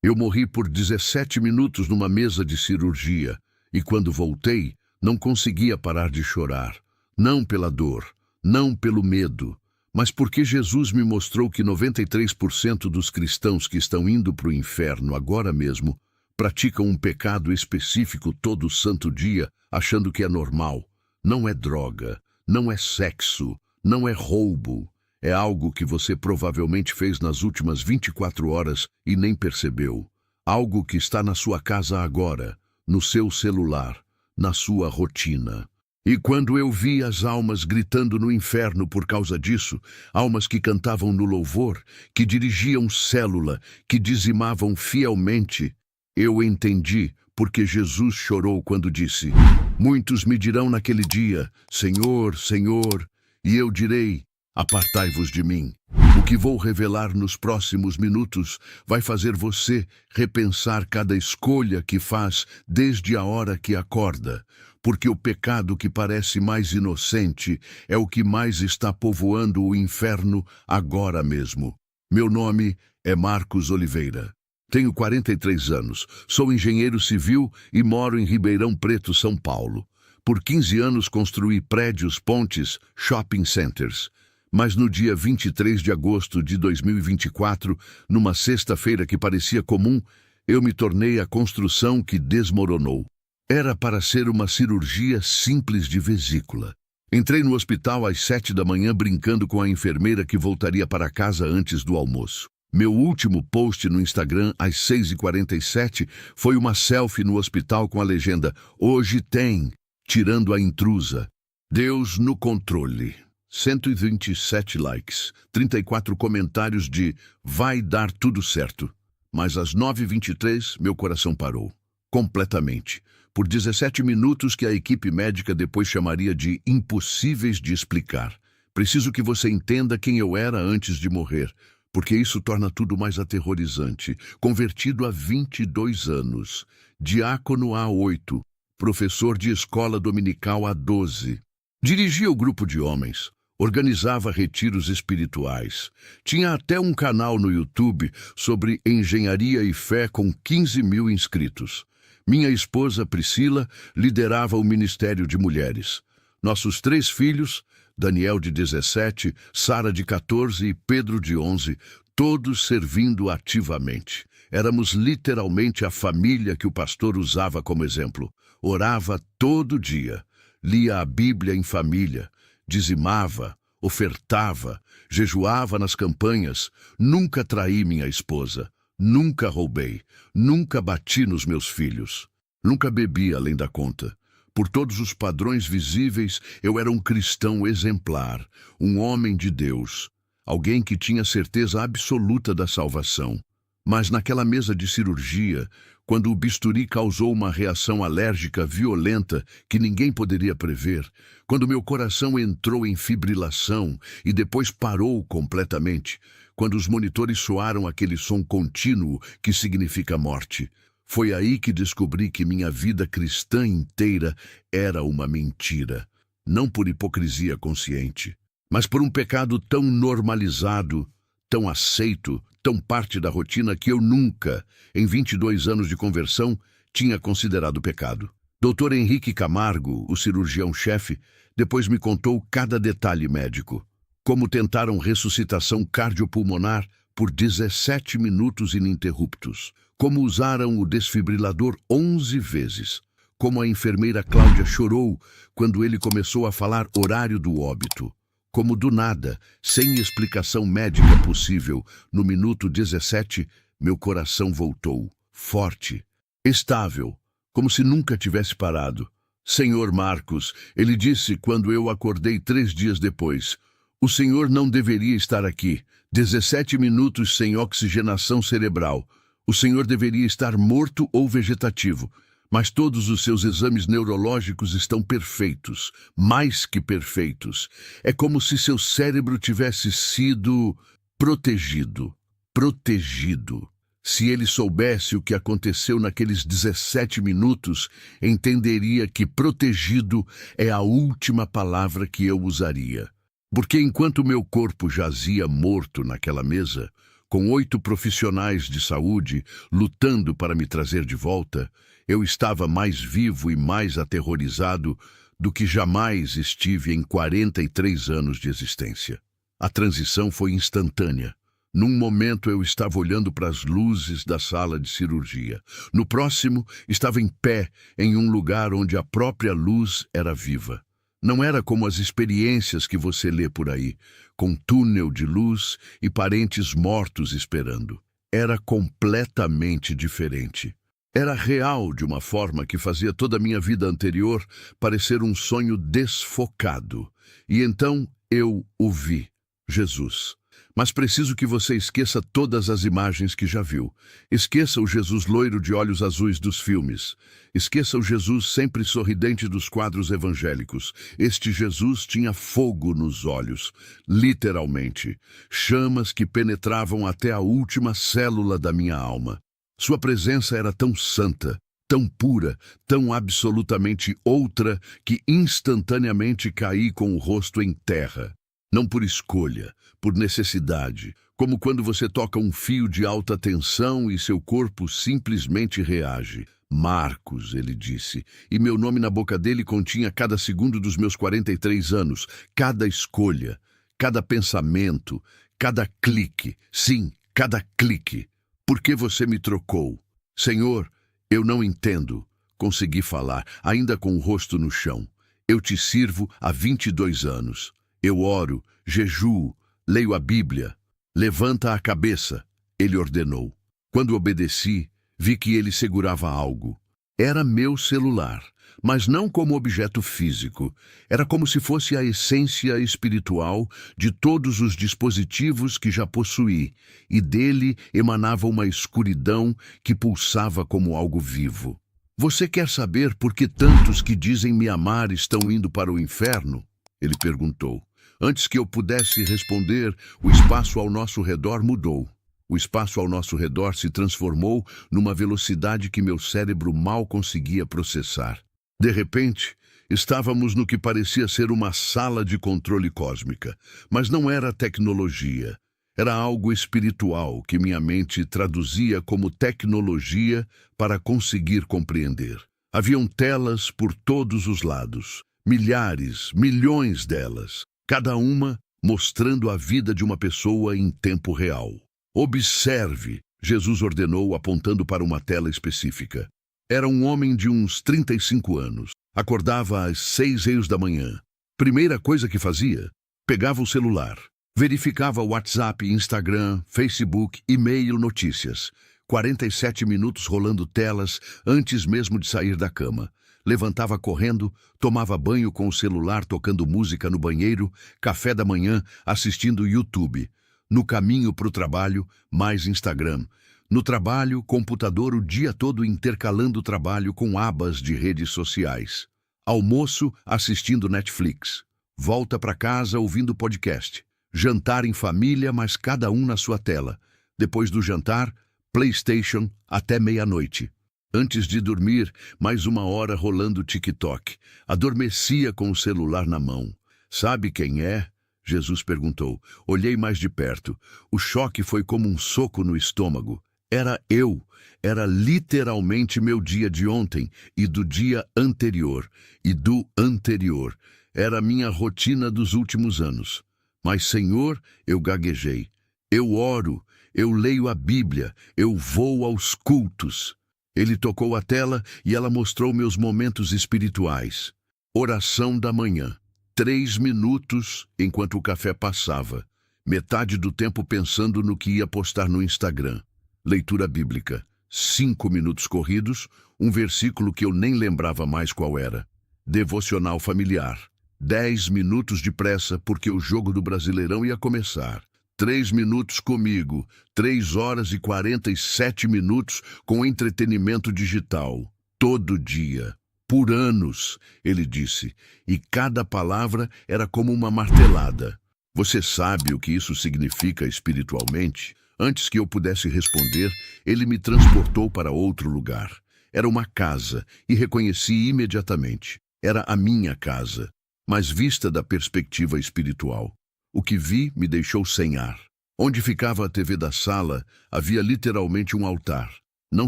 Eu morri por 17 minutos numa mesa de cirurgia e quando voltei, não conseguia parar de chorar. Não pela dor, não pelo medo, mas porque Jesus me mostrou que 93% dos cristãos que estão indo para o inferno agora mesmo praticam um pecado específico todo santo dia, achando que é normal. Não é droga, não é sexo, não é roubo. É algo que você provavelmente fez nas últimas 24 horas e nem percebeu. Algo que está na sua casa agora, no seu celular, na sua rotina. E quando eu vi as almas gritando no inferno por causa disso, almas que cantavam no louvor, que dirigiam célula, que dizimavam fielmente, eu entendi porque Jesus chorou quando disse: muitos me dirão naquele dia, Senhor, Senhor, e eu direi, apartai-vos de mim. O que vou revelar nos próximos minutos vai fazer você repensar cada escolha que faz desde a hora que acorda, porque o pecado que parece mais inocente é o que mais está povoando o inferno agora mesmo. Meu nome é Marcos Oliveira. Tenho 43 anos, sou engenheiro civil e moro em Ribeirão Preto, São Paulo. Por 15 anos construí prédios, pontes, shopping centers. Mas no dia 23 de agosto de 2024, numa sexta-feira que parecia comum, eu me tornei a construção que desmoronou. Era para ser uma cirurgia simples de vesícula. Entrei no hospital às 7 da manhã brincando com a enfermeira que voltaria para casa antes do almoço. Meu último post no Instagram às 6h47 foi uma selfie no hospital com a legenda "Hoje tem", tirando a intrusa. Deus no controle. 127 likes, 34 comentários de "vai dar tudo certo". Mas às 9h23 meu coração parou. Completamente. Por 17 minutos que a equipe médica depois chamaria de impossíveis de explicar. Preciso que você entenda quem eu era antes de morrer, porque isso torna tudo mais aterrorizante. Convertido há 22 anos, diácono há 8, professor de escola dominical há 12. Dirigia o grupo de homens, organizava retiros espirituais. Tinha até um canal no YouTube sobre engenharia e fé com 15 mil inscritos. Minha esposa, Priscila, liderava o Ministério de Mulheres. Nossos 3 filhos, Daniel de 17, Sara de 14 e Pedro de 11, todos servindo ativamente. Éramos literalmente a família que o pastor usava como exemplo. Orava todo dia, lia a Bíblia em família, dizimava, ofertava, jejuava nas campanhas. Nunca traí minha esposa, nunca roubei, nunca bati nos meus filhos, nunca bebi além da conta. Por todos os padrões visíveis, eu era um cristão exemplar, um homem de Deus, alguém que tinha certeza absoluta da salvação. Mas naquela mesa de cirurgia, quando o bisturi causou uma reação alérgica violenta que ninguém poderia prever, quando meu coração entrou em fibrilação e depois parou completamente, quando os monitores soaram aquele som contínuo que significa morte, foi aí que descobri que minha vida cristã inteira era uma mentira. Não por hipocrisia consciente, mas por um pecado tão normalizado, tão aceito, tão parte da rotina que eu nunca, em 22 anos de conversão, tinha considerado pecado. Dr. Henrique Camargo, o cirurgião-chefe, depois me contou cada detalhe médico. Como tentaram ressuscitação cardiopulmonar por 17 minutos ininterruptos. Como usaram o desfibrilador 11 vezes. Como a enfermeira Cláudia chorou quando ele começou a falar horário do óbito. Como do nada, sem explicação médica possível, no minuto 17, meu coração voltou, forte, estável, como se nunca tivesse parado. Senhor Marcos, ele disse quando eu acordei 3 dias depois, o senhor não deveria estar aqui. 17 minutos sem oxigenação cerebral. O senhor deveria estar morto ou vegetativo. Mas todos os seus exames neurológicos estão perfeitos, mais que perfeitos. É como se seu cérebro tivesse sido protegido. Protegido. Se ele soubesse o que aconteceu naqueles 17 minutos, entenderia que protegido é a última palavra que eu usaria. Porque enquanto meu corpo jazia morto naquela mesa, com 8 profissionais de saúde lutando para me trazer de volta, eu estava mais vivo e mais aterrorizado do que jamais estive em 43 anos de existência. A transição foi instantânea. Num momento eu estava olhando para as luzes da sala de cirurgia. No próximo, estava em pé em um lugar onde a própria luz era viva. Não era como as experiências que você lê por aí, com túnel de luz e parentes mortos esperando. Era completamente diferente. Era real de uma forma que fazia toda a minha vida anterior parecer um sonho desfocado. E então eu o vi, Jesus. Mas preciso que você esqueça todas as imagens que já viu. Esqueça o Jesus loiro de olhos azuis dos filmes. Esqueça o Jesus sempre sorridente dos quadros evangélicos. Este Jesus tinha fogo nos olhos, literalmente. Chamas que penetravam até a última célula da minha alma. Sua presença era tão santa, tão pura, tão absolutamente outra, que instantaneamente caí com o rosto em terra. Não por escolha, por necessidade, como quando você toca um fio de alta tensão e seu corpo simplesmente reage. Marcos, ele disse, e meu nome na boca dele continha cada segundo dos meus 43 anos, cada escolha, cada pensamento, cada clique, sim, cada clique. Por que você me trocou? Senhor, eu não entendo. Consegui falar, ainda com o rosto no chão. Eu te sirvo há 22 anos. Eu oro, jejuo, leio a Bíblia. Levanta a cabeça, ele ordenou. Quando obedeci, vi que ele segurava algo. Era meu celular, mas não como objeto físico. Era como se fosse a essência espiritual de todos os dispositivos que já possuí, e dele emanava uma escuridão que pulsava como algo vivo. Você quer saber por que tantos que dizem me amar estão indo para o inferno? Ele perguntou. Antes que eu pudesse responder, o espaço ao nosso redor mudou. O espaço ao nosso redor se transformou numa velocidade que meu cérebro mal conseguia processar. De repente, estávamos no que parecia ser uma sala de controle cósmica, mas não era tecnologia. Era algo espiritual que minha mente traduzia como tecnologia para conseguir compreender. Haviam telas por todos os lados, milhares, milhões delas. Cada uma mostrando a vida de uma pessoa em tempo real. Observe, Jesus ordenou apontando para uma tela específica. Era um homem de uns 35 anos. Acordava às 6h da manhã. Primeira coisa que fazia, pegava o celular. Verificava o WhatsApp, Instagram, Facebook, e-mail, notícias. 47 minutos rolando telas antes mesmo de sair da cama. Levantava correndo, tomava banho com o celular tocando música no banheiro, café da manhã assistindo YouTube. No caminho para o trabalho, mais Instagram. No trabalho, computador o dia todo intercalando o trabalho com abas de redes sociais. Almoço assistindo Netflix. Volta para casa ouvindo podcast. Jantar em família, mas cada um na sua tela. Depois do jantar, PlayStation até meia-noite. Antes de dormir, mais 1 hora rolando TikTok. Adormecia com o celular na mão. Sabe quem é? Jesus perguntou. Olhei mais de perto. O choque foi como um soco no estômago. Era eu. Era literalmente meu dia de ontem e do dia anterior. E do anterior. Era minha rotina dos últimos anos. Mas, Senhor, eu gaguejei. Eu oro, eu leio a Bíblia, eu vou aos cultos. Ele tocou a tela e ela mostrou meus momentos espirituais. Oração da manhã. 3 minutos enquanto o café passava. Metade do tempo pensando no que ia postar no Instagram. Leitura bíblica. 5 minutos corridos, um versículo que eu nem lembrava mais qual era. Devocional familiar. 10 minutos de pressa porque o jogo do Brasileirão ia começar. 3 minutos comigo, 3 horas e 47 minutos com entretenimento digital. Todo dia. Por anos, ele disse, e cada palavra era como uma martelada. Você sabe o que isso significa espiritualmente? Antes que eu pudesse responder, ele me transportou para outro lugar. Era uma casa e reconheci imediatamente. Era a minha casa, mas vista da perspectiva espiritual. O que vi me deixou sem ar. Onde ficava a TV da sala, havia literalmente um altar. Não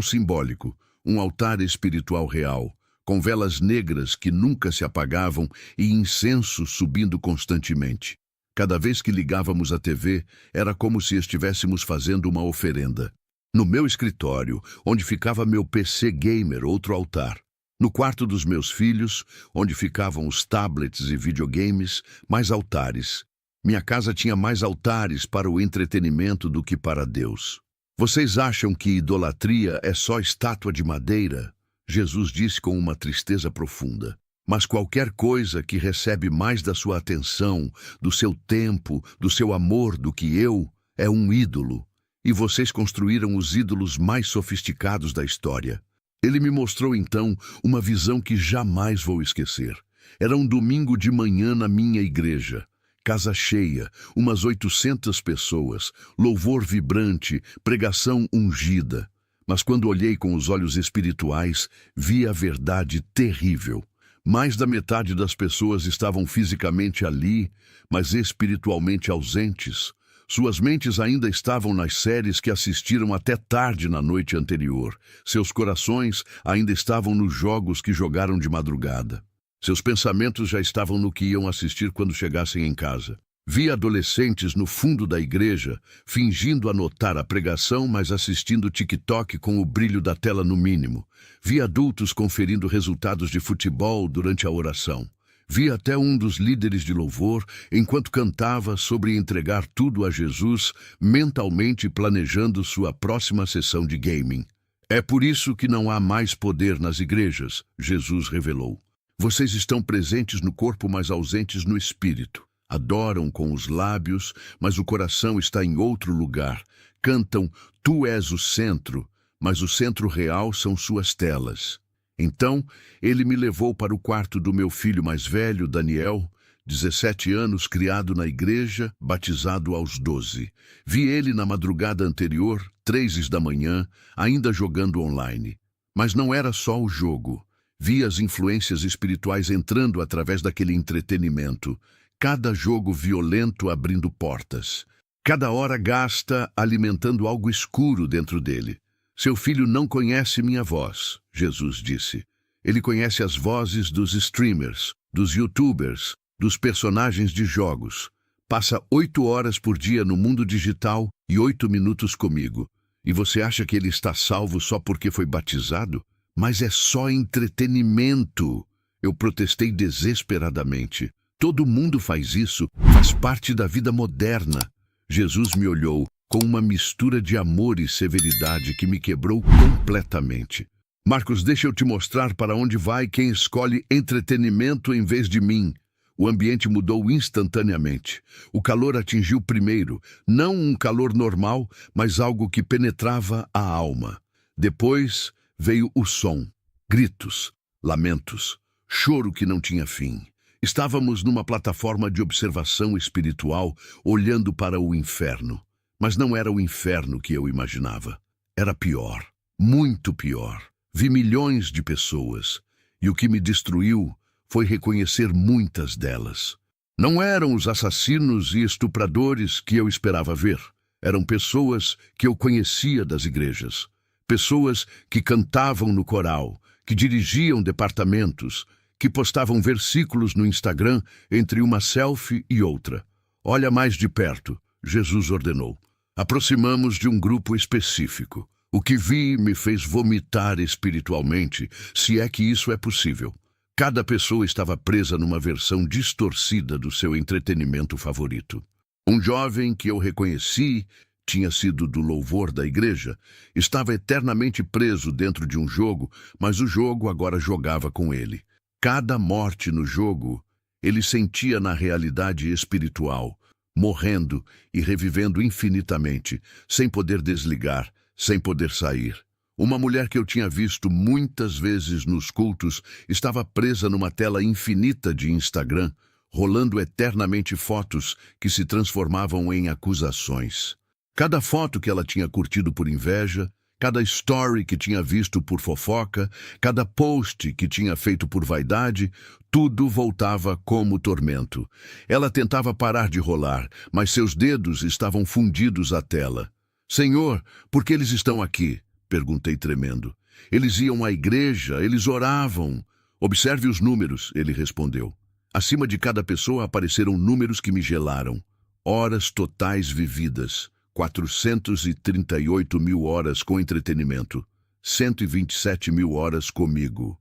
simbólico, um altar espiritual real, com velas negras que nunca se apagavam e incenso subindo constantemente. Cada vez que ligávamos a TV, era como se estivéssemos fazendo uma oferenda. No meu escritório, onde ficava meu PC gamer, outro altar. No quarto dos meus filhos, onde ficavam os tablets e videogames, mais altares. Minha casa tinha mais altares para o entretenimento do que para Deus. Vocês acham que idolatria é só estátua de madeira? Jesus disse com uma tristeza profunda. Mas qualquer coisa que recebe mais da sua atenção, do seu tempo, do seu amor do que eu, é um ídolo. E vocês construíram os ídolos mais sofisticados da história. Ele me mostrou então uma visão que jamais vou esquecer. Era um domingo de manhã na minha igreja. Casa cheia, umas 800 pessoas, louvor vibrante, pregação ungida. Mas quando olhei com os olhos espirituais, vi a verdade terrível. Mais da metade das pessoas estavam fisicamente ali, mas espiritualmente ausentes. Suas mentes ainda estavam nas séries que assistiram até tarde na noite anterior. Seus corações ainda estavam nos jogos que jogaram de madrugada. Seus pensamentos já estavam no que iam assistir quando chegassem em casa. Vi adolescentes no fundo da igreja, fingindo anotar a pregação, mas assistindo TikTok com o brilho da tela no mínimo. Vi adultos conferindo resultados de futebol durante a oração. Vi até um dos líderes de louvor, enquanto cantava sobre entregar tudo a Jesus, mentalmente planejando sua próxima sessão de gaming. É por isso que não há mais poder nas igrejas, Jesus revelou. Vocês estão presentes no corpo, mas ausentes no espírito. Adoram com os lábios, mas o coração está em outro lugar. Cantam, tu és o centro, mas o centro real são suas telas. Então, ele me levou para o quarto do meu filho mais velho, Daniel, 17 anos, criado na igreja, batizado aos 12. Vi ele na madrugada anterior, 3 da manhã, ainda jogando online. Mas não era só o jogo. Vi as influências espirituais entrando através daquele entretenimento. Cada jogo violento abrindo portas. Cada hora gasta alimentando algo escuro dentro dele. Seu filho não conhece minha voz, Jesus disse. Ele conhece as vozes dos streamers, dos youtubers, dos personagens de jogos. Passa 8 horas por dia no mundo digital e 8 minutos comigo. E você acha que ele está salvo só porque foi batizado? Mas é só entretenimento. Eu protestei desesperadamente. Todo mundo faz isso, faz parte da vida moderna. Jesus me olhou com uma mistura de amor e severidade que me quebrou completamente. Marcos, deixa eu te mostrar para onde vai quem escolhe entretenimento em vez de mim. O ambiente mudou instantaneamente. O calor atingiu primeiro, não um calor normal, mas algo que penetrava a alma. Depois veio o som, gritos, lamentos, choro que não tinha fim. Estávamos numa plataforma de observação espiritual, olhando para o inferno. Mas não era o inferno que eu imaginava. Era pior, muito pior. Vi milhões de pessoas, e o que me destruiu foi reconhecer muitas delas. Não eram os assassinos e estupradores que eu esperava ver. Eram pessoas que eu conhecia das igrejas. Pessoas que cantavam no coral, que dirigiam departamentos, que postavam versículos no Instagram entre uma selfie e outra. Olha mais de perto, Jesus ordenou. Aproximamos de um grupo específico. O que vi me fez vomitar espiritualmente, se é que isso é possível. Cada pessoa estava presa numa versão distorcida do seu entretenimento favorito. Um jovem que eu reconheci, tinha sido do louvor da igreja, estava eternamente preso dentro de um jogo, mas o jogo agora jogava com ele. Cada morte no jogo, ele sentia na realidade espiritual, morrendo e revivendo infinitamente, sem poder desligar, sem poder sair. Uma mulher que eu tinha visto muitas vezes nos cultos estava presa numa tela infinita de Instagram, rolando eternamente fotos que se transformavam em acusações. Cada foto que ela tinha curtido por inveja, cada story que tinha visto por fofoca, cada post que tinha feito por vaidade, tudo voltava como tormento. Ela tentava parar de rolar, mas seus dedos estavam fundidos à tela. Senhor, por que eles estão aqui? Perguntei tremendo. Eles iam à igreja, eles oravam. Observe os números, ele respondeu. Acima de cada pessoa apareceram números que me gelaram. Horas totais vividas. 438 mil horas com entretenimento. 127 mil horas comigo.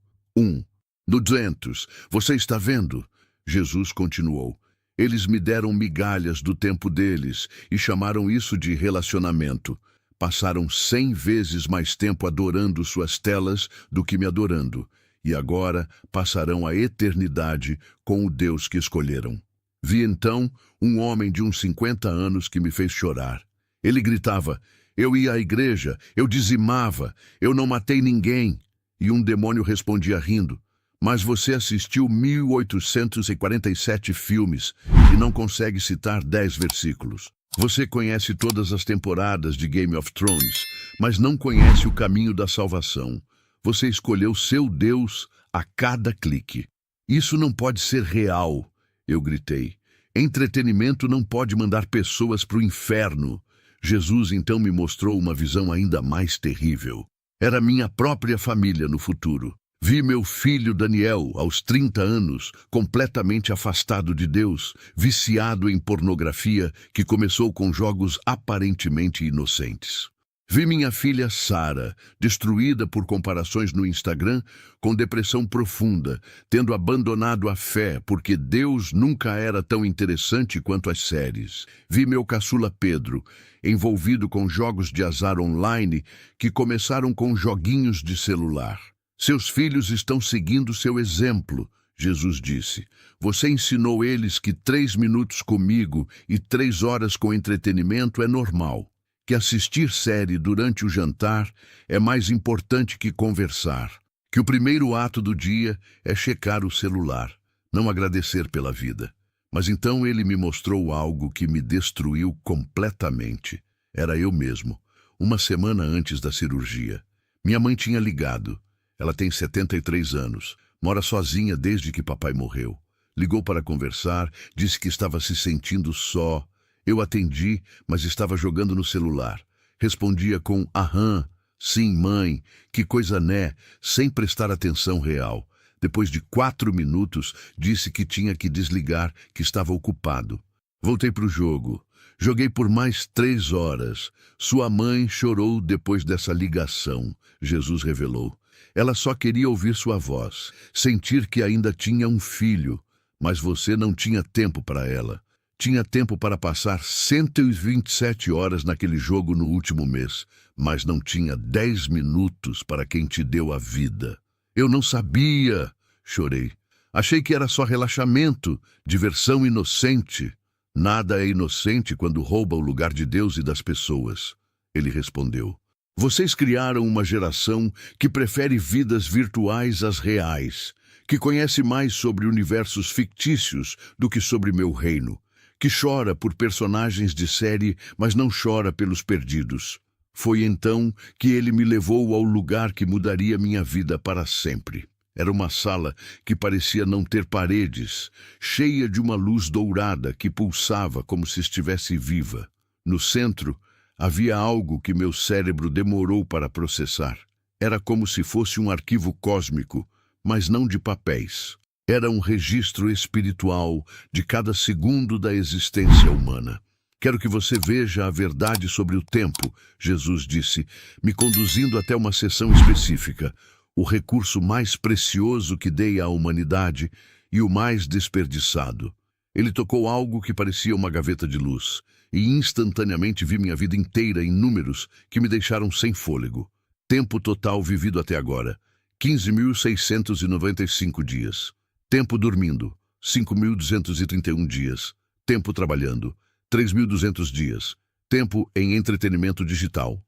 No 200, você está vendo? Jesus continuou. Eles me deram migalhas do tempo deles e chamaram isso de relacionamento. Passaram 100 vezes mais tempo adorando suas telas do que me adorando. E agora passarão a eternidade com o Deus que escolheram. Vi então um homem de uns 50 anos que me fez chorar. Ele gritava, eu ia à igreja, eu dizimava, eu não matei ninguém. E um demônio respondia rindo, mas você assistiu 1847 filmes e não consegue citar 10 versículos. Você conhece todas as temporadas de Game of Thrones, mas não conhece o caminho da salvação. Você escolheu seu Deus a cada clique. Isso não pode ser real, eu gritei. Entretenimento não pode mandar pessoas para o inferno. Jesus então me mostrou uma visão ainda mais terrível. Era minha própria família no futuro. Vi meu filho Daniel, aos 30 anos, completamente afastado de Deus, viciado em pornografia, que começou com jogos aparentemente inocentes. Vi minha filha Sara, destruída por comparações no Instagram, com depressão profunda, tendo abandonado a fé porque Deus nunca era tão interessante quanto as séries. Vi meu caçula Pedro, envolvido com jogos de azar online que começaram com joguinhos de celular. Seus filhos estão seguindo seu exemplo, Jesus disse. Você ensinou eles que 3 minutos comigo e 3 horas com entretenimento é normal. Que assistir série durante o jantar é mais importante que conversar, que o primeiro ato do dia é checar o celular, não agradecer pela vida. Mas então ele me mostrou algo que me destruiu completamente. Era eu mesmo, uma semana antes da cirurgia. Minha mãe tinha ligado. Ela tem 73 anos, mora sozinha desde que papai morreu. Ligou para conversar, disse que estava se sentindo só. Eu atendi, mas estava jogando no celular. Respondia com aham, sim, mãe, que coisa né, sem prestar atenção real. Depois de 4 minutos, disse que tinha que desligar, que estava ocupado. Voltei para o jogo. Joguei por mais 3 horas. Sua mãe chorou depois dessa ligação, Jesus revelou. Ela só queria ouvir sua voz, sentir que ainda tinha um filho, mas você não tinha tempo para ela. Tinha tempo para passar 127 horas naquele jogo no último mês, mas não tinha 10 minutos para quem te deu a vida. Eu não sabia, chorei. Achei que era só relaxamento, diversão inocente. Nada é inocente quando rouba o lugar de Deus e das pessoas. Ele respondeu. Vocês criaram uma geração que prefere vidas virtuais às reais, que conhece mais sobre universos fictícios do que sobre meu reino, que chora por personagens de série, mas não chora pelos perdidos. Foi então que ele me levou ao lugar que mudaria minha vida para sempre. Era uma sala que parecia não ter paredes, cheia de uma luz dourada que pulsava como se estivesse viva. No centro, havia algo que meu cérebro demorou para processar. Era como se fosse um arquivo cósmico, mas não de papéis. Era um registro espiritual de cada segundo da existência humana. Quero que você veja a verdade sobre o tempo, Jesus disse, me conduzindo até uma seção específica, o recurso mais precioso que dei à humanidade e o mais desperdiçado. Ele tocou algo que parecia uma gaveta de luz, e instantaneamente vi minha vida inteira em números que me deixaram sem fôlego. Tempo total vivido até agora, 15.695 dias. Tempo dormindo, 5.231 dias. Tempo trabalhando, 3.200 dias. Tempo em entretenimento digital,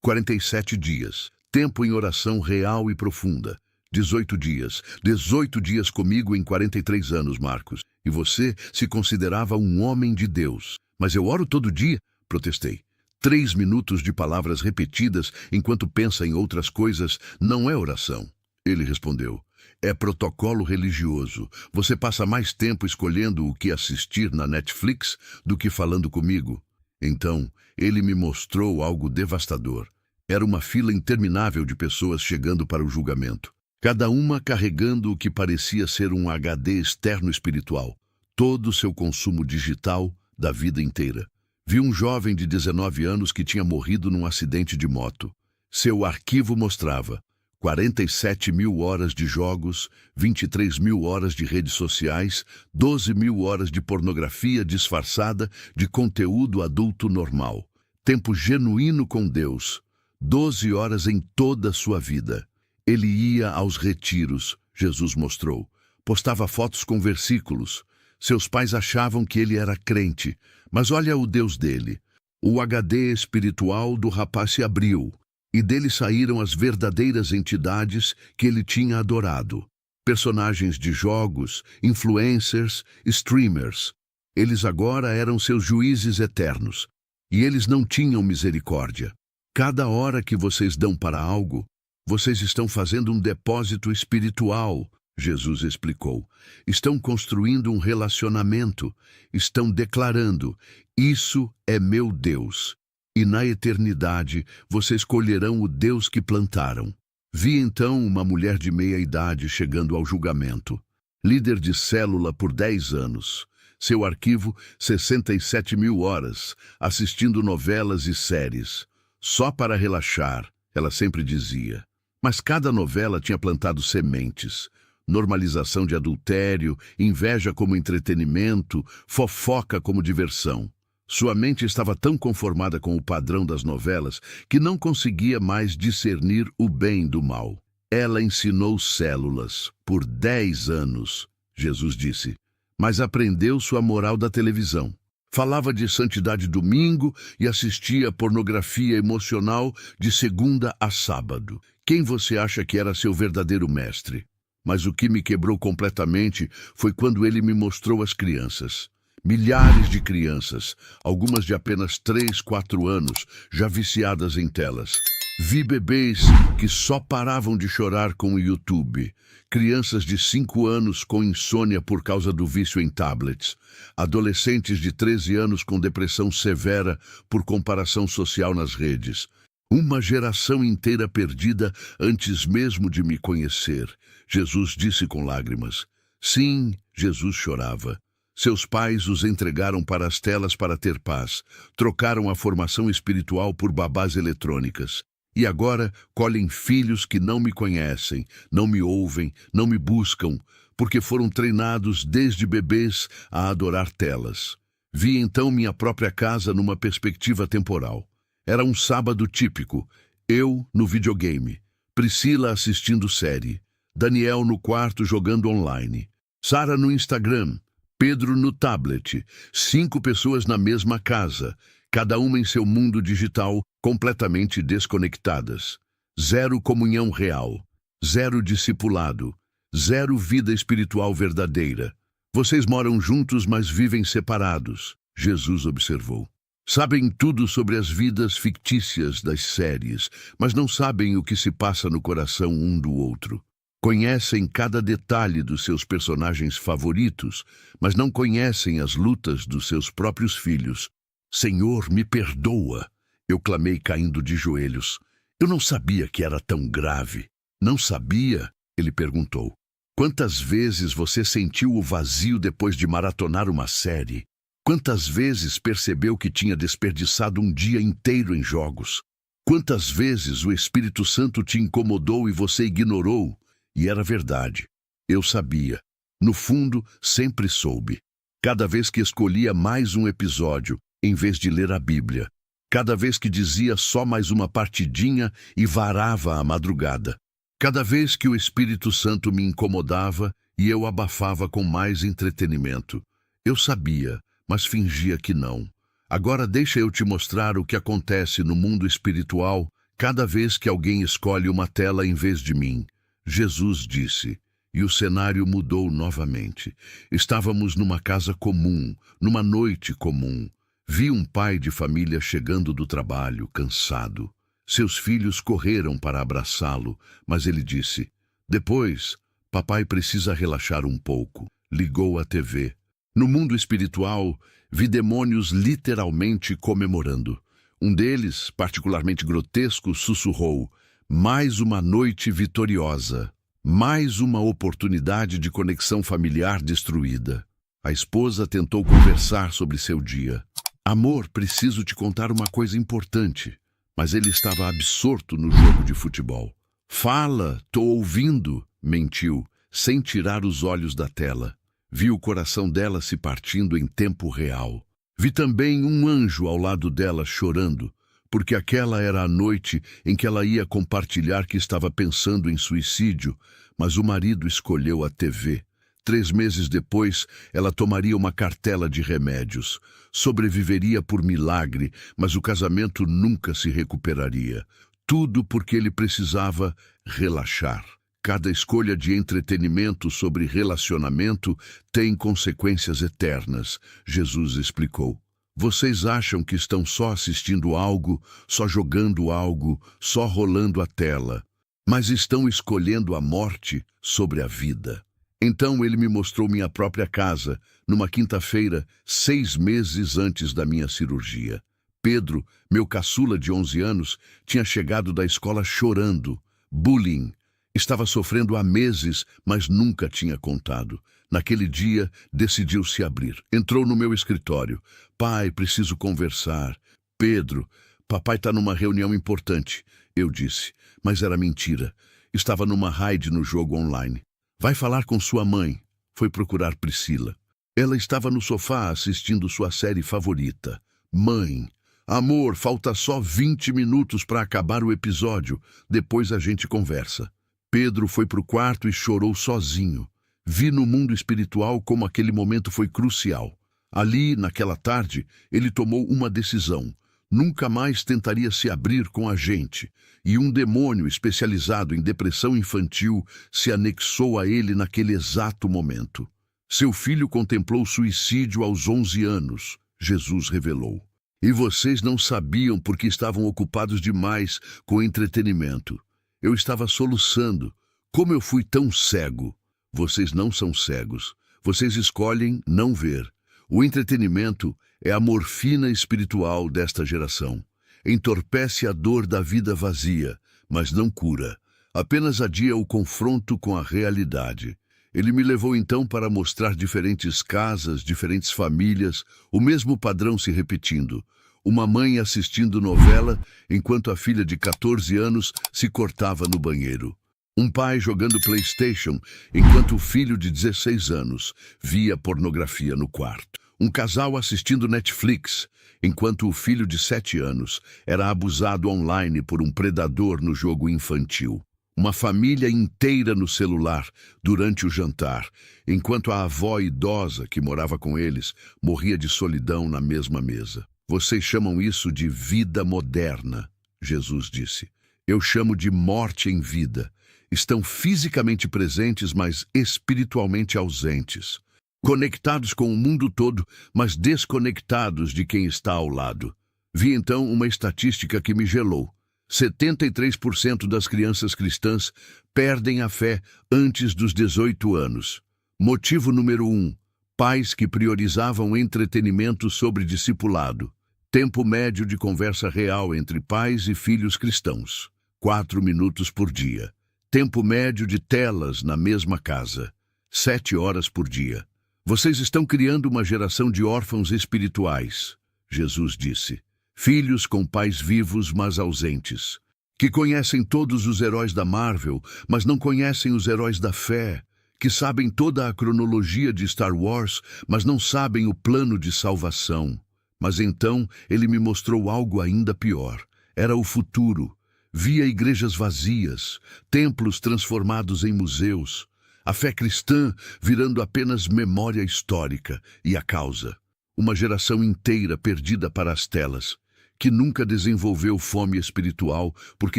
47 dias. Tempo em oração real e profunda, 18 dias. 18 dias comigo em 43 anos, Marcos. E você se considerava um homem de Deus. Mas eu oro todo dia, protestei. 3 minutos de palavras repetidas enquanto pensa em outras coisas não é oração. Ele respondeu: é protocolo religioso. Você passa mais tempo escolhendo o que assistir na Netflix do que falando comigo. Então, ele me mostrou algo devastador. Era uma fila interminável de pessoas chegando para o julgamento. Cada uma carregando o que parecia ser um HD externo espiritual. Todo o seu consumo digital da vida inteira. Vi um jovem de 19 anos que tinha morrido num acidente de moto. Seu arquivo mostrava 47 mil horas de jogos, 23 mil horas de redes sociais, 12 mil horas de pornografia disfarçada de conteúdo adulto normal. Tempo genuíno com Deus. 12 horas em toda a sua vida. Ele ia aos retiros, Jesus mostrou. Postava fotos com versículos. Seus pais achavam que ele era crente, mas olha o Deus dele. O HD espiritual do rapaz se abriu, e dele saíram as verdadeiras entidades que ele tinha adorado. Personagens de jogos, influencers, streamers. Eles agora eram seus juízes eternos, e eles não tinham misericórdia. Cada hora que vocês dão para algo, vocês estão fazendo um depósito espiritual, Jesus explicou. Estão construindo um relacionamento, estão declarando: isso é meu Deus. E na eternidade vocês colherão o Deus que plantaram. Vi então uma mulher de meia idade chegando ao julgamento. Líder de célula por 10 anos. Seu arquivo, 67 mil horas, assistindo novelas e séries. Só para relaxar, ela sempre dizia. Mas cada novela tinha plantado sementes. Normalização de adultério, inveja como entretenimento, fofoca como diversão. Sua mente estava tão conformada com o padrão das novelas que não conseguia mais discernir o bem do mal. Ela ensinou células por 10 anos, Jesus disse, mas aprendeu sua moral da televisão. Falava de santidade domingo e assistia pornografia emocional de segunda a sábado. Quem você acha que era seu verdadeiro mestre? Mas o que me quebrou completamente foi quando ele me mostrou as crianças. Milhares de crianças, algumas de apenas 3, 4 anos, já viciadas em telas. Vi bebês que só paravam de chorar com o YouTube. Crianças de 5 anos com insônia por causa do vício em tablets. Adolescentes de 13 anos com depressão severa por comparação social nas redes. Uma geração inteira perdida antes mesmo de me conhecer. Jesus disse com lágrimas. Sim, Jesus chorava. Seus pais os entregaram para as telas para ter paz. Trocaram a formação espiritual por babás eletrônicas. E agora colhem filhos que não me conhecem, não me ouvem, não me buscam, porque foram treinados desde bebês a adorar telas. Vi então minha própria casa numa perspectiva temporal. Era um sábado típico. Eu no videogame. Priscila assistindo série. Daniel no quarto jogando online. Sara no Instagram. Pedro no tablet. 5 pessoas na mesma casa. Cada uma em seu mundo digital, completamente desconectadas. 0 comunhão real. 0 discipulado. 0 vida espiritual verdadeira. Vocês moram juntos, mas vivem separados. Jesus observou. Sabem tudo sobre as vidas fictícias das séries, mas não sabem o que se passa no coração um do outro. Conhecem cada detalhe dos seus personagens favoritos, mas não conhecem as lutas dos seus próprios filhos. Senhor, me perdoa, eu clamei caindo de joelhos. Eu não sabia que era tão grave. Não sabia? Ele perguntou. Quantas vezes você sentiu o vazio depois de maratonar uma série? Quantas vezes percebeu que tinha desperdiçado um dia inteiro em jogos? Quantas vezes o Espírito Santo te incomodou e você ignorou? E era verdade. Eu sabia. No fundo, sempre soube. Cada vez que escolhia mais um episódio, em vez de ler a Bíblia. Cada vez que dizia só mais uma partidinha e varava a madrugada. Cada vez que o Espírito Santo me incomodava e eu abafava com mais entretenimento. Eu sabia, mas fingia que não. Agora deixa eu te mostrar o que acontece no mundo espiritual cada vez que alguém escolhe uma tela em vez de mim. Jesus disse, e o cenário mudou novamente. Estávamos numa casa comum, numa noite comum. Vi um pai de família chegando do trabalho, cansado. Seus filhos correram para abraçá-lo, mas ele disse: "Depois, papai precisa relaxar um pouco." Ligou a TV. No mundo espiritual, vi demônios literalmente comemorando. Um deles, particularmente grotesco, sussurrou: "Mais uma noite vitoriosa. Mais uma oportunidade de conexão familiar destruída." A esposa tentou conversar sobre seu dia. "Amor, preciso te contar uma coisa importante." Mas ele estava absorto no jogo de futebol. "Fala, tô ouvindo", mentiu, sem tirar os olhos da tela. Vi o coração dela se partindo em tempo real. Vi também um anjo ao lado dela chorando, porque aquela era a noite em que ela ia compartilhar que estava pensando em suicídio, mas o marido escolheu a TV. 3 meses depois, ela tomaria uma cartela de remédios. Sobreviveria por milagre, mas o casamento nunca se recuperaria. Tudo porque ele precisava relaxar. Cada escolha de entretenimento sobre relacionamento tem consequências eternas, Jesus explicou. Vocês acham que estão só assistindo algo, só jogando algo, só rolando a tela, mas estão escolhendo a morte sobre a vida. Então ele me mostrou minha própria casa, numa quinta-feira, 6 meses antes da minha cirurgia. Pedro, meu caçula de 11 anos, tinha chegado da escola chorando. Bullying. Estava sofrendo há meses, mas nunca tinha contado. Naquele dia, decidiu se abrir. Entrou no meu escritório. "Pai, preciso conversar." "Pedro, papai está numa reunião importante." Eu disse, mas era mentira. Estava numa raid no jogo online. "Vai falar com sua mãe." Foi procurar Priscila. Ela estava no sofá assistindo sua série favorita. "Mãe, amor, falta só 20 minutos para acabar o episódio. Depois a gente conversa." Pedro foi para o quarto e chorou sozinho. Vi no mundo espiritual como aquele momento foi crucial. Ali, naquela tarde, ele tomou uma decisão. Nunca mais tentaria se abrir com a gente. E um demônio especializado em depressão infantil se anexou a ele naquele exato momento. Seu filho contemplou suicídio aos 11 anos, Jesus revelou. E vocês não sabiam porque estavam ocupados demais com entretenimento. Eu estava soluçando. Como eu fui tão cego? Vocês não são cegos. Vocês escolhem não ver. O entretenimento é a morfina espiritual desta geração. Entorpece a dor da vida vazia, mas não cura. Apenas adia o confronto com a realidade. Ele me levou então para mostrar diferentes casas, diferentes famílias, o mesmo padrão se repetindo. Uma mãe assistindo novela enquanto a filha de 14 anos se cortava no banheiro. Um pai jogando PlayStation enquanto o filho de 16 anos via pornografia no quarto. Um casal assistindo Netflix enquanto o filho de 7 anos era abusado online por um predador no jogo infantil. Uma família inteira no celular durante o jantar, enquanto a avó idosa que morava com eles morria de solidão na mesma mesa. Vocês chamam isso de vida moderna, Jesus disse. Eu chamo de morte em vida. Estão fisicamente presentes, mas espiritualmente ausentes. Conectados com o mundo todo, mas desconectados de quem está ao lado. Vi então uma estatística que me gelou. 73% das crianças cristãs perdem a fé antes dos 18 anos. Motivo número 1. Pais que priorizavam entretenimento sobre discipulado. Tempo médio de conversa real entre pais e filhos cristãos. 4 minutos por dia. Tempo médio de telas na mesma casa. 7 horas por dia. Vocês estão criando uma geração de órfãos espirituais, Jesus disse. Filhos com pais vivos, mas ausentes. Que conhecem todos os heróis da Marvel, mas não conhecem os heróis da fé. Que sabem toda a cronologia de Star Wars, mas não sabem o plano de salvação. Mas então ele me mostrou algo ainda pior. Era o futuro. Via igrejas vazias, templos transformados em museus, a fé cristã virando apenas memória histórica e a causa. Uma geração inteira perdida para as telas, que nunca desenvolveu fome espiritual porque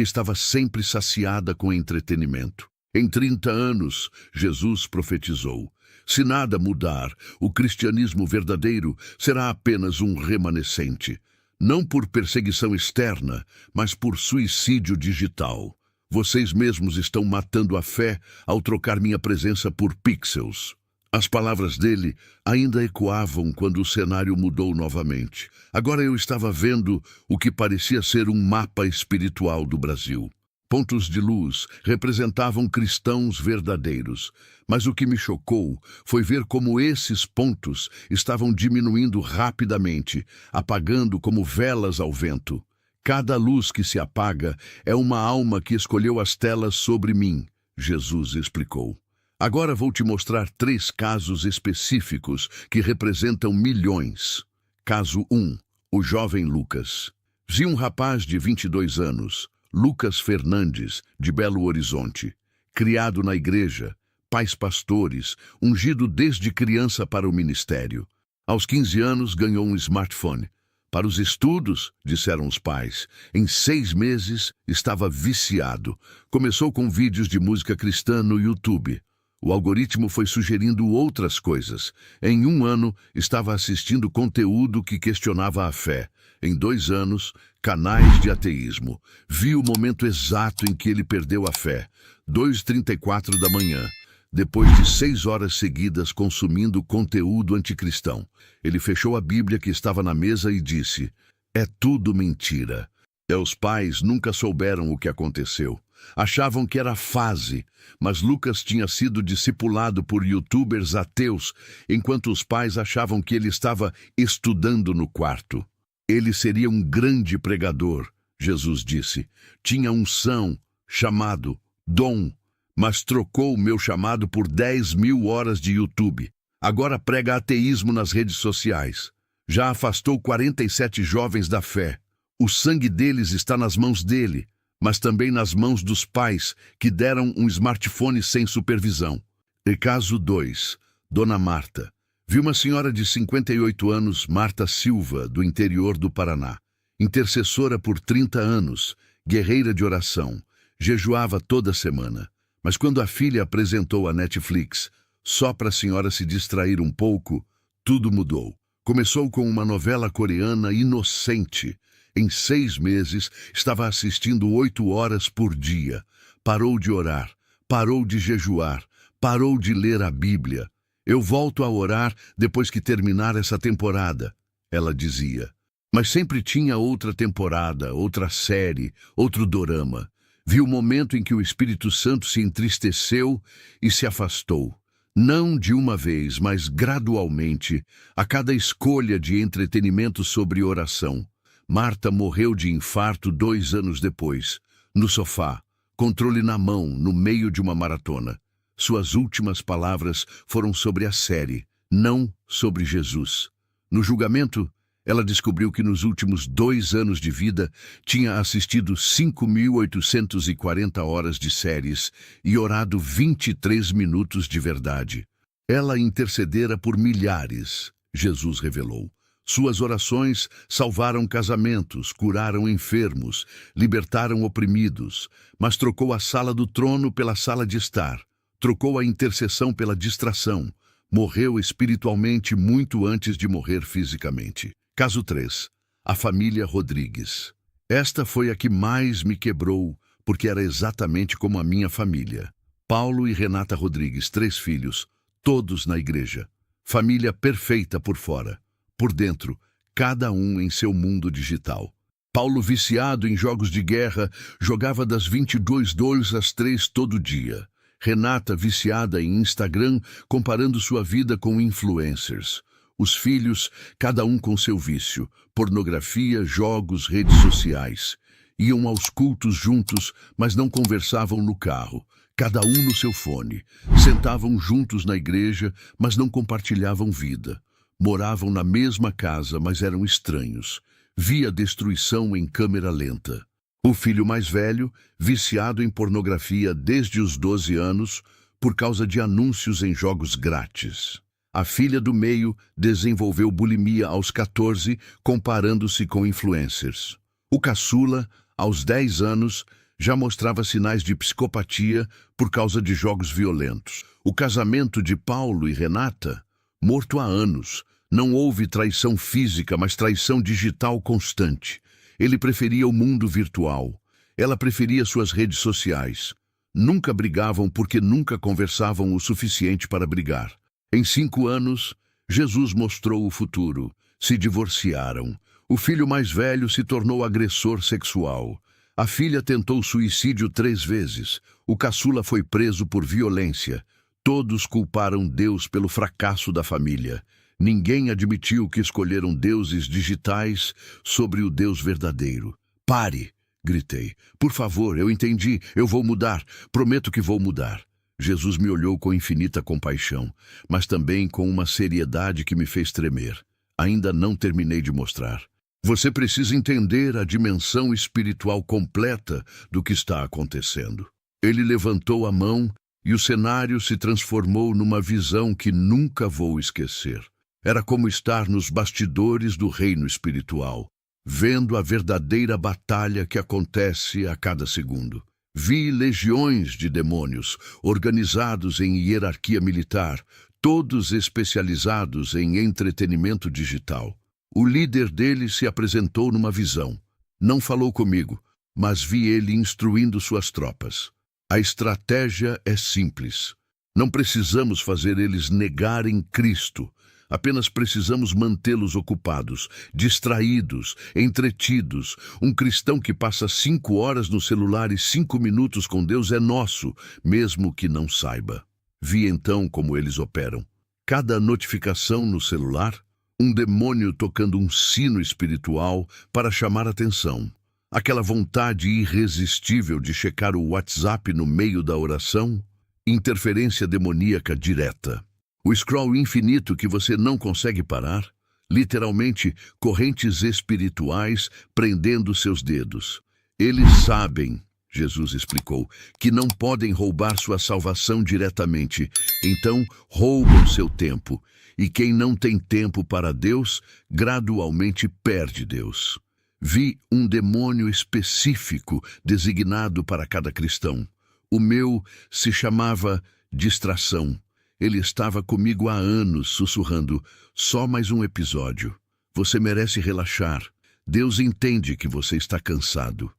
estava sempre saciada com entretenimento. Em 30 anos, Jesus profetizou, Se nada mudar, o cristianismo verdadeiro será apenas um remanescente. Não por perseguição externa, mas por suicídio digital. Vocês mesmos estão matando a fé ao trocar minha presença por pixels. As palavras dele ainda ecoavam quando o cenário mudou novamente. Agora eu estava vendo o que parecia ser um mapa espiritual do Brasil. Pontos de luz representavam cristãos verdadeiros, mas o que me chocou foi ver como esses pontos estavam diminuindo rapidamente, apagando como velas ao vento. Cada luz que se apaga é uma alma que escolheu as telas sobre mim, Jesus explicou. Agora vou te mostrar 3 casos específicos que representam milhões. Caso 1. O jovem Lucas. Vi um rapaz de 22 anos, Lucas Fernandes, de Belo Horizonte, criado na igreja, pais pastores, ungido desde criança para o ministério. Aos 15 anos ganhou um smartphone. Para os estudos, disseram os pais, em 6 meses estava viciado. Começou com vídeos de música cristã no YouTube. O algoritmo foi sugerindo outras coisas. Em 1 ano, estava assistindo conteúdo que questionava a fé. Em 2 anos, canais de ateísmo. Vi o momento exato em que ele perdeu a fé. 2h34 da manhã. Depois de 6 horas seguidas consumindo conteúdo anticristão. Ele fechou a Bíblia que estava na mesa e disse: "É tudo mentira." Os pais nunca souberam o que aconteceu. Achavam que era fase, mas Lucas tinha sido discipulado por youtubers ateus, enquanto os pais achavam que ele estava estudando no quarto. Ele seria um grande pregador, Jesus disse. Tinha unção, chamado, dom, mas trocou o meu chamado por 10.000 horas de YouTube. Agora prega ateísmo nas redes sociais. Já afastou 47 jovens da fé. O sangue deles está nas mãos dele, mas também nas mãos dos pais, que deram um smartphone sem supervisão. E caso 2, Dona Marta. Vi uma senhora de 58 anos, Marta Silva, do interior do Paraná. Intercessora por 30 anos, guerreira de oração. Jejuava toda semana. Mas quando a filha apresentou a Netflix, só para a senhora se distrair um pouco, tudo mudou. Começou com uma novela coreana inocente. Em 6 meses, estava assistindo 8 horas por dia. Parou de orar, parou de jejuar, parou de ler a Bíblia. Eu volto a orar depois que terminar essa temporada, ela dizia. Mas sempre tinha outra temporada, outra série, outro dorama. Vi o momento em que o Espírito Santo se entristeceu e se afastou. Não de uma vez, mas gradualmente, a cada escolha de entretenimento sobre oração. Marta morreu de infarto 2 anos depois, no sofá, controle na mão, no meio de uma maratona. Suas últimas palavras foram sobre a série, não sobre Jesus. No julgamento, ela descobriu que nos últimos 2 anos de vida tinha assistido 5.840 horas de séries e orado 23 minutos de verdade. Ela intercedera por milhares, Jesus revelou. Suas orações salvaram casamentos, curaram enfermos, libertaram oprimidos, mas trocou a sala do trono pela sala de estar, trocou a intercessão pela distração, morreu espiritualmente muito antes de morrer fisicamente. Caso 3. A família Rodrigues. Esta foi a que mais me quebrou, porque era exatamente como a minha família. Paulo e Renata Rodrigues, 3 filhos, todos na igreja. Família perfeita por fora. Por dentro, cada um em seu mundo digital. Paulo, viciado em jogos de guerra, jogava das 22h às 3h todo dia. Renata, viciada em Instagram, comparando sua vida com influencers. Os filhos, cada um com seu vício, pornografia, jogos, redes sociais. Iam aos cultos juntos, mas não conversavam no carro, cada um no seu fone. Sentavam juntos na igreja, mas não compartilhavam vida. Moravam na mesma casa, mas eram estranhos. Via destruição em câmera lenta. O filho mais velho, viciado em pornografia desde os 12 anos, por causa de anúncios em jogos grátis. A filha do meio desenvolveu bulimia aos 14, comparando-se com influencers. O caçula, aos 10 anos, já mostrava sinais de psicopatia por causa de jogos violentos. O casamento de Paulo e Renata, morto há anos, não houve traição física, mas traição digital constante. Ele preferia o mundo virtual. Ela preferia suas redes sociais. Nunca brigavam porque nunca conversavam o suficiente para brigar. Em 5 anos, Jesus mostrou o futuro. Se divorciaram. O filho mais velho se tornou agressor sexual. A filha tentou suicídio 3 vezes. O caçula foi preso por violência. Todos culparam Deus pelo fracasso da família. Ninguém admitiu que escolheram deuses digitais sobre o Deus verdadeiro. Pare! Gritei. Por favor, eu entendi. Eu vou mudar. Prometo que vou mudar. Jesus me olhou com infinita compaixão, mas também com uma seriedade que me fez tremer. Ainda não terminei de mostrar. Você precisa entender a dimensão espiritual completa do que está acontecendo. Ele levantou a mão e o cenário se transformou numa visão que nunca vou esquecer. Era como estar nos bastidores do reino espiritual, vendo a verdadeira batalha que acontece a cada segundo. Vi legiões de demônios, organizados em hierarquia militar, todos especializados em entretenimento digital. O líder deles se apresentou numa visão. Não falou comigo, mas vi ele instruindo suas tropas. A estratégia é simples. Não precisamos fazer eles negarem Cristo. Apenas precisamos mantê-los ocupados, distraídos, entretidos. Um cristão que passa 5 horas no celular e 5 minutos com Deus é nosso, mesmo que não saiba. Vi então como eles operam. Cada notificação no celular, um demônio tocando um sino espiritual para chamar atenção. Aquela vontade irresistível de checar o WhatsApp no meio da oração, interferência demoníaca direta. O scroll infinito que você não consegue parar, literalmente correntes espirituais prendendo seus dedos. Eles sabem, Jesus explicou, que não podem roubar sua salvação diretamente, então roubam seu tempo. E quem não tem tempo para Deus, gradualmente perde Deus. Vi um demônio específico designado para cada cristão. O meu se chamava distração. Ele estava comigo há anos, sussurrando, só mais um episódio. Você merece relaxar. Deus entende que você está cansado.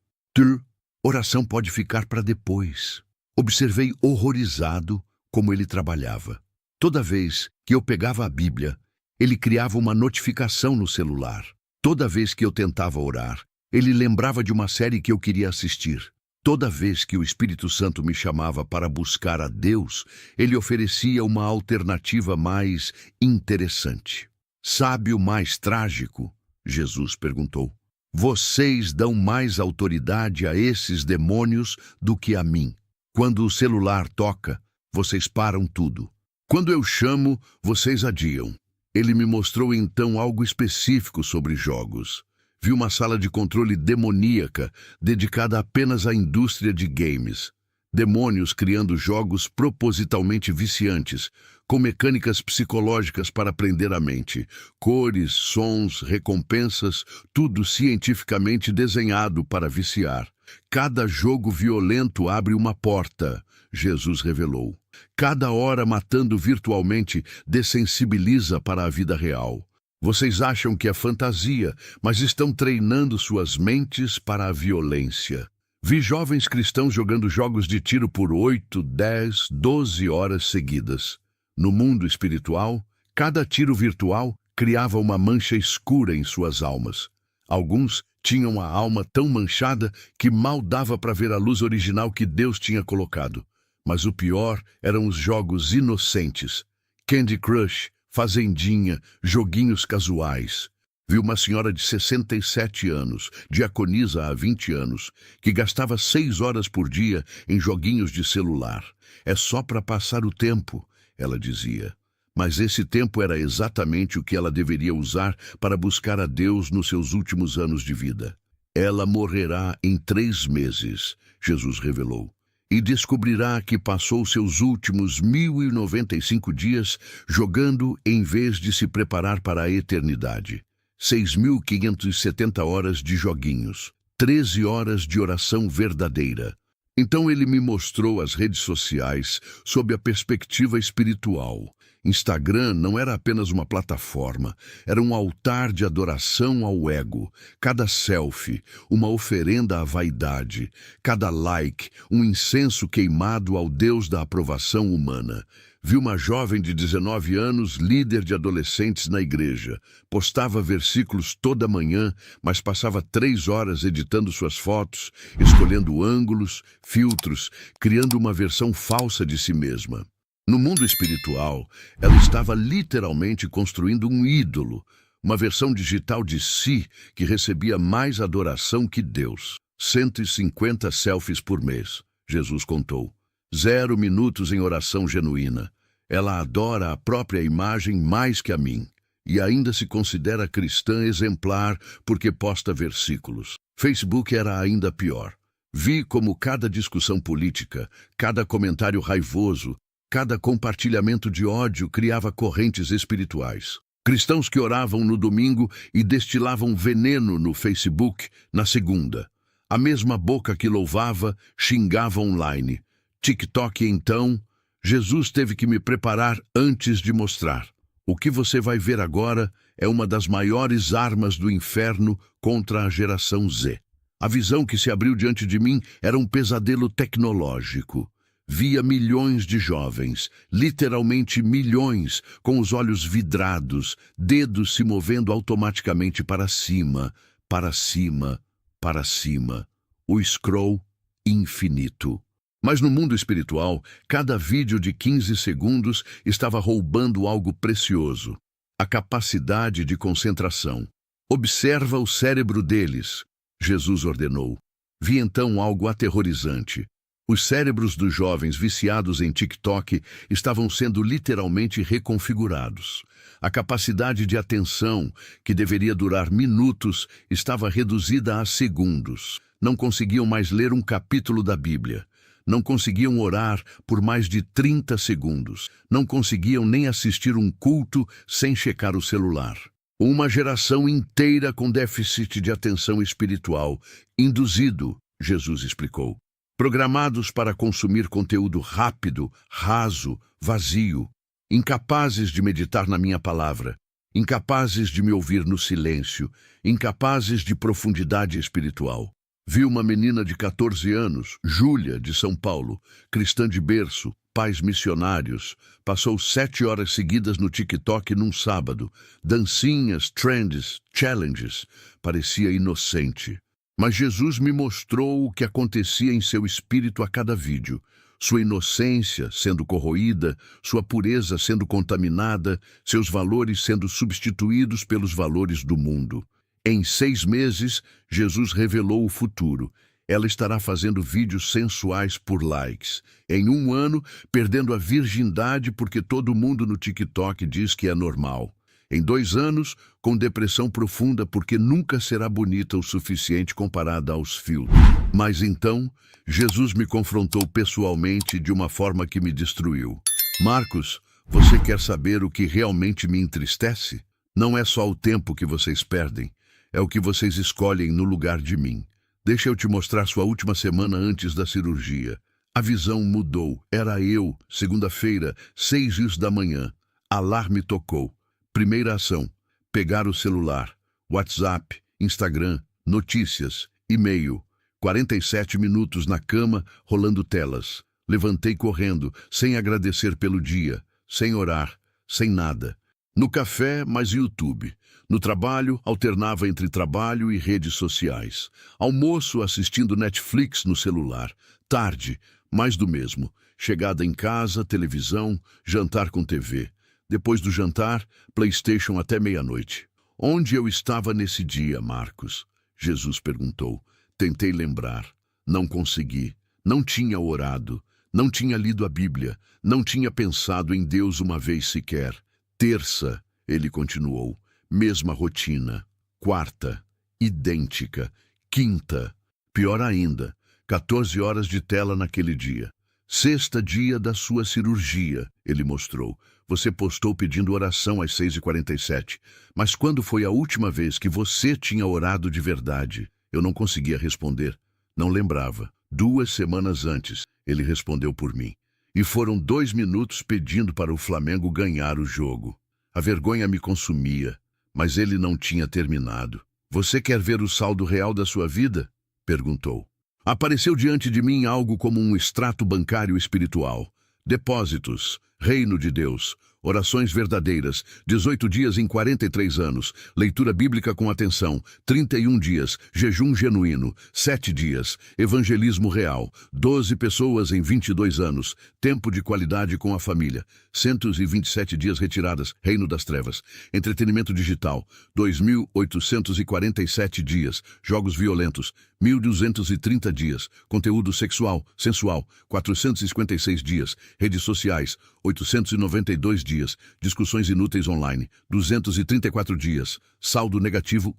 Oração pode ficar para depois. Observei horrorizado como ele trabalhava. Toda vez que eu pegava a Bíblia, ele criava uma notificação no celular. Toda vez que eu tentava orar, ele lembrava de uma série que eu queria assistir. Toda vez que o Espírito Santo me chamava para buscar a Deus, ele oferecia uma alternativa mais interessante. Sabe o mais trágico? Jesus perguntou. Vocês dão mais autoridade a esses demônios do que a mim. Quando o celular toca, vocês param tudo. Quando eu chamo, vocês adiam. Ele me mostrou então algo específico sobre jogos. Vi uma sala de controle demoníaca dedicada apenas à indústria de games. Demônios criando jogos propositalmente viciantes, com mecânicas psicológicas para prender a mente. Cores, sons, recompensas, tudo cientificamente desenhado para viciar. Cada jogo violento abre uma porta, Jesus revelou. Cada hora matando virtualmente dessensibiliza para a vida real. Vocês acham que é fantasia, mas estão treinando suas mentes para a violência. Vi jovens cristãos jogando jogos de tiro por 8, 10, 12 horas seguidas. No mundo espiritual, cada tiro virtual criava uma mancha escura em suas almas. Alguns tinham a alma tão manchada que mal dava para ver a luz original que Deus tinha colocado. Mas o pior eram os jogos inocentes. Candy Crush, Fazendinha, joguinhos casuais. Vi uma senhora de 67 anos, diaconisa há 20 anos, que gastava 6 horas por dia em joguinhos de celular. É só para passar o tempo, ela dizia. Mas esse tempo era exatamente o que ela deveria usar para buscar a Deus nos seus últimos anos de vida. Ela morrerá em 3 meses, Jesus revelou. E descobrirá que passou seus últimos 1095 dias jogando em vez de se preparar para a eternidade. 6.570 horas de joguinhos. 13 horas de oração verdadeira. Então ele me mostrou as redes sociais sob a perspectiva espiritual. Instagram não era apenas uma plataforma, era um altar de adoração ao ego. Cada selfie, uma oferenda à vaidade. Cada like, um incenso queimado ao Deus da aprovação humana. Vi uma jovem de 19 anos, líder de adolescentes na igreja. Postava versículos toda manhã, mas passava 3 horas editando suas fotos, escolhendo ângulos, filtros, criando uma versão falsa de si mesma. No mundo espiritual, ela estava literalmente construindo um ídolo, uma versão digital de si que recebia mais adoração que Deus. 150 selfies por mês, Jesus contou. 0 minutos em oração genuína. Ela adora a própria imagem mais que a mim. E ainda se considera cristã exemplar porque posta versículos. Facebook era ainda pior. Vi como cada discussão política, cada comentário raivoso, cada compartilhamento de ódio criava correntes espirituais. Cristãos que oravam no domingo e destilavam veneno no Facebook na segunda. A mesma boca que louvava, xingava online. TikTok, então, Jesus teve que me preparar antes de mostrar. O que você vai ver agora é uma das maiores armas do inferno contra a geração Z. A visão que se abriu diante de mim era um pesadelo tecnológico. Via milhões de jovens, literalmente milhões, com os olhos vidrados, dedos se movendo automaticamente para cima, para cima, para cima. O scroll infinito. Mas no mundo espiritual, cada vídeo de 15 segundos estava roubando algo precioso. A capacidade de concentração. Observa o cérebro deles, Jesus ordenou. Vi então algo aterrorizante. Os cérebros dos jovens viciados em TikTok estavam sendo literalmente reconfigurados. A capacidade de atenção, que deveria durar minutos, estava reduzida a segundos. Não conseguiam mais ler um capítulo da Bíblia. Não conseguiam orar por mais de 30 segundos. Não conseguiam nem assistir um culto sem checar o celular. Uma geração inteira com déficit de atenção espiritual, induzido, Jesus explicou. Programados para consumir conteúdo rápido, raso, vazio, incapazes de meditar na minha palavra, incapazes de me ouvir no silêncio, incapazes de profundidade espiritual. Vi uma menina de 14 anos, Júlia, de São Paulo, cristã de berço, pais missionários, passou 7 horas seguidas no TikTok num sábado, dancinhas, trends, challenges, parecia inocente. Mas Jesus me mostrou o que acontecia em seu espírito a cada vídeo. Sua inocência sendo corroída, sua pureza sendo contaminada, seus valores sendo substituídos pelos valores do mundo. Em 6 meses, Jesus revelou o futuro. Ela estará fazendo vídeos sensuais por likes. Em 1 ano, perdendo a virgindade porque todo mundo no TikTok diz que é normal. Em 2 anos, com depressão profunda porque nunca será bonita o suficiente comparada aos filtros. Mas então, Jesus me confrontou pessoalmente de uma forma que me destruiu. Marcos, você quer saber o que realmente me entristece? Não é só o tempo que vocês perdem, é o que vocês escolhem no lugar de mim. Deixa eu te mostrar sua última semana antes da cirurgia. A visão mudou. Era eu, segunda-feira, 6 da manhã. Alarme tocou. Primeira ação, pegar o celular, WhatsApp, Instagram, notícias, e-mail. 47 minutos na cama, rolando telas. Levantei correndo, sem agradecer pelo dia, sem orar, sem nada. No café, mais YouTube. No trabalho, alternava entre trabalho e redes sociais. Almoço, assistindo Netflix no celular. Tarde, mais do mesmo. Chegada em casa, televisão, jantar com TV. Depois do jantar, PlayStation até meia-noite. Onde eu estava nesse dia, Marcos? Jesus perguntou. Tentei lembrar. Não consegui. Não tinha orado. Não tinha lido a Bíblia. Não tinha pensado em Deus uma vez sequer. Terça, ele continuou. Mesma rotina. Quarta, idêntica. Quinta, pior ainda, 14 horas de tela naquele dia. Sexta, dia da sua cirurgia, ele mostrou. Você postou pedindo oração às 6h47. Mas quando foi a última vez que você tinha orado de verdade? Eu não conseguia responder. Não lembrava. 2 semanas antes, ele respondeu por mim. E foram 2 minutos pedindo para o Flamengo ganhar o jogo. A vergonha me consumia, mas ele não tinha terminado. Você quer ver o saldo real da sua vida? Perguntou. Apareceu diante de mim algo como um extrato bancário espiritual. Depósitos, reino de Deus, orações verdadeiras, 18 dias em 43 anos, leitura bíblica com atenção, 31 dias, jejum genuíno, 7 dias, evangelismo real, 12 pessoas em 22 anos, tempo de qualidade com a família, 127 dias retiradas, reino das trevas, entretenimento digital, 2.847 dias, jogos violentos, 1.230 dias, conteúdo sexual, sensual, 456 dias, redes sociais, 892 dias, discussões inúteis online, 234 dias, saldo negativo,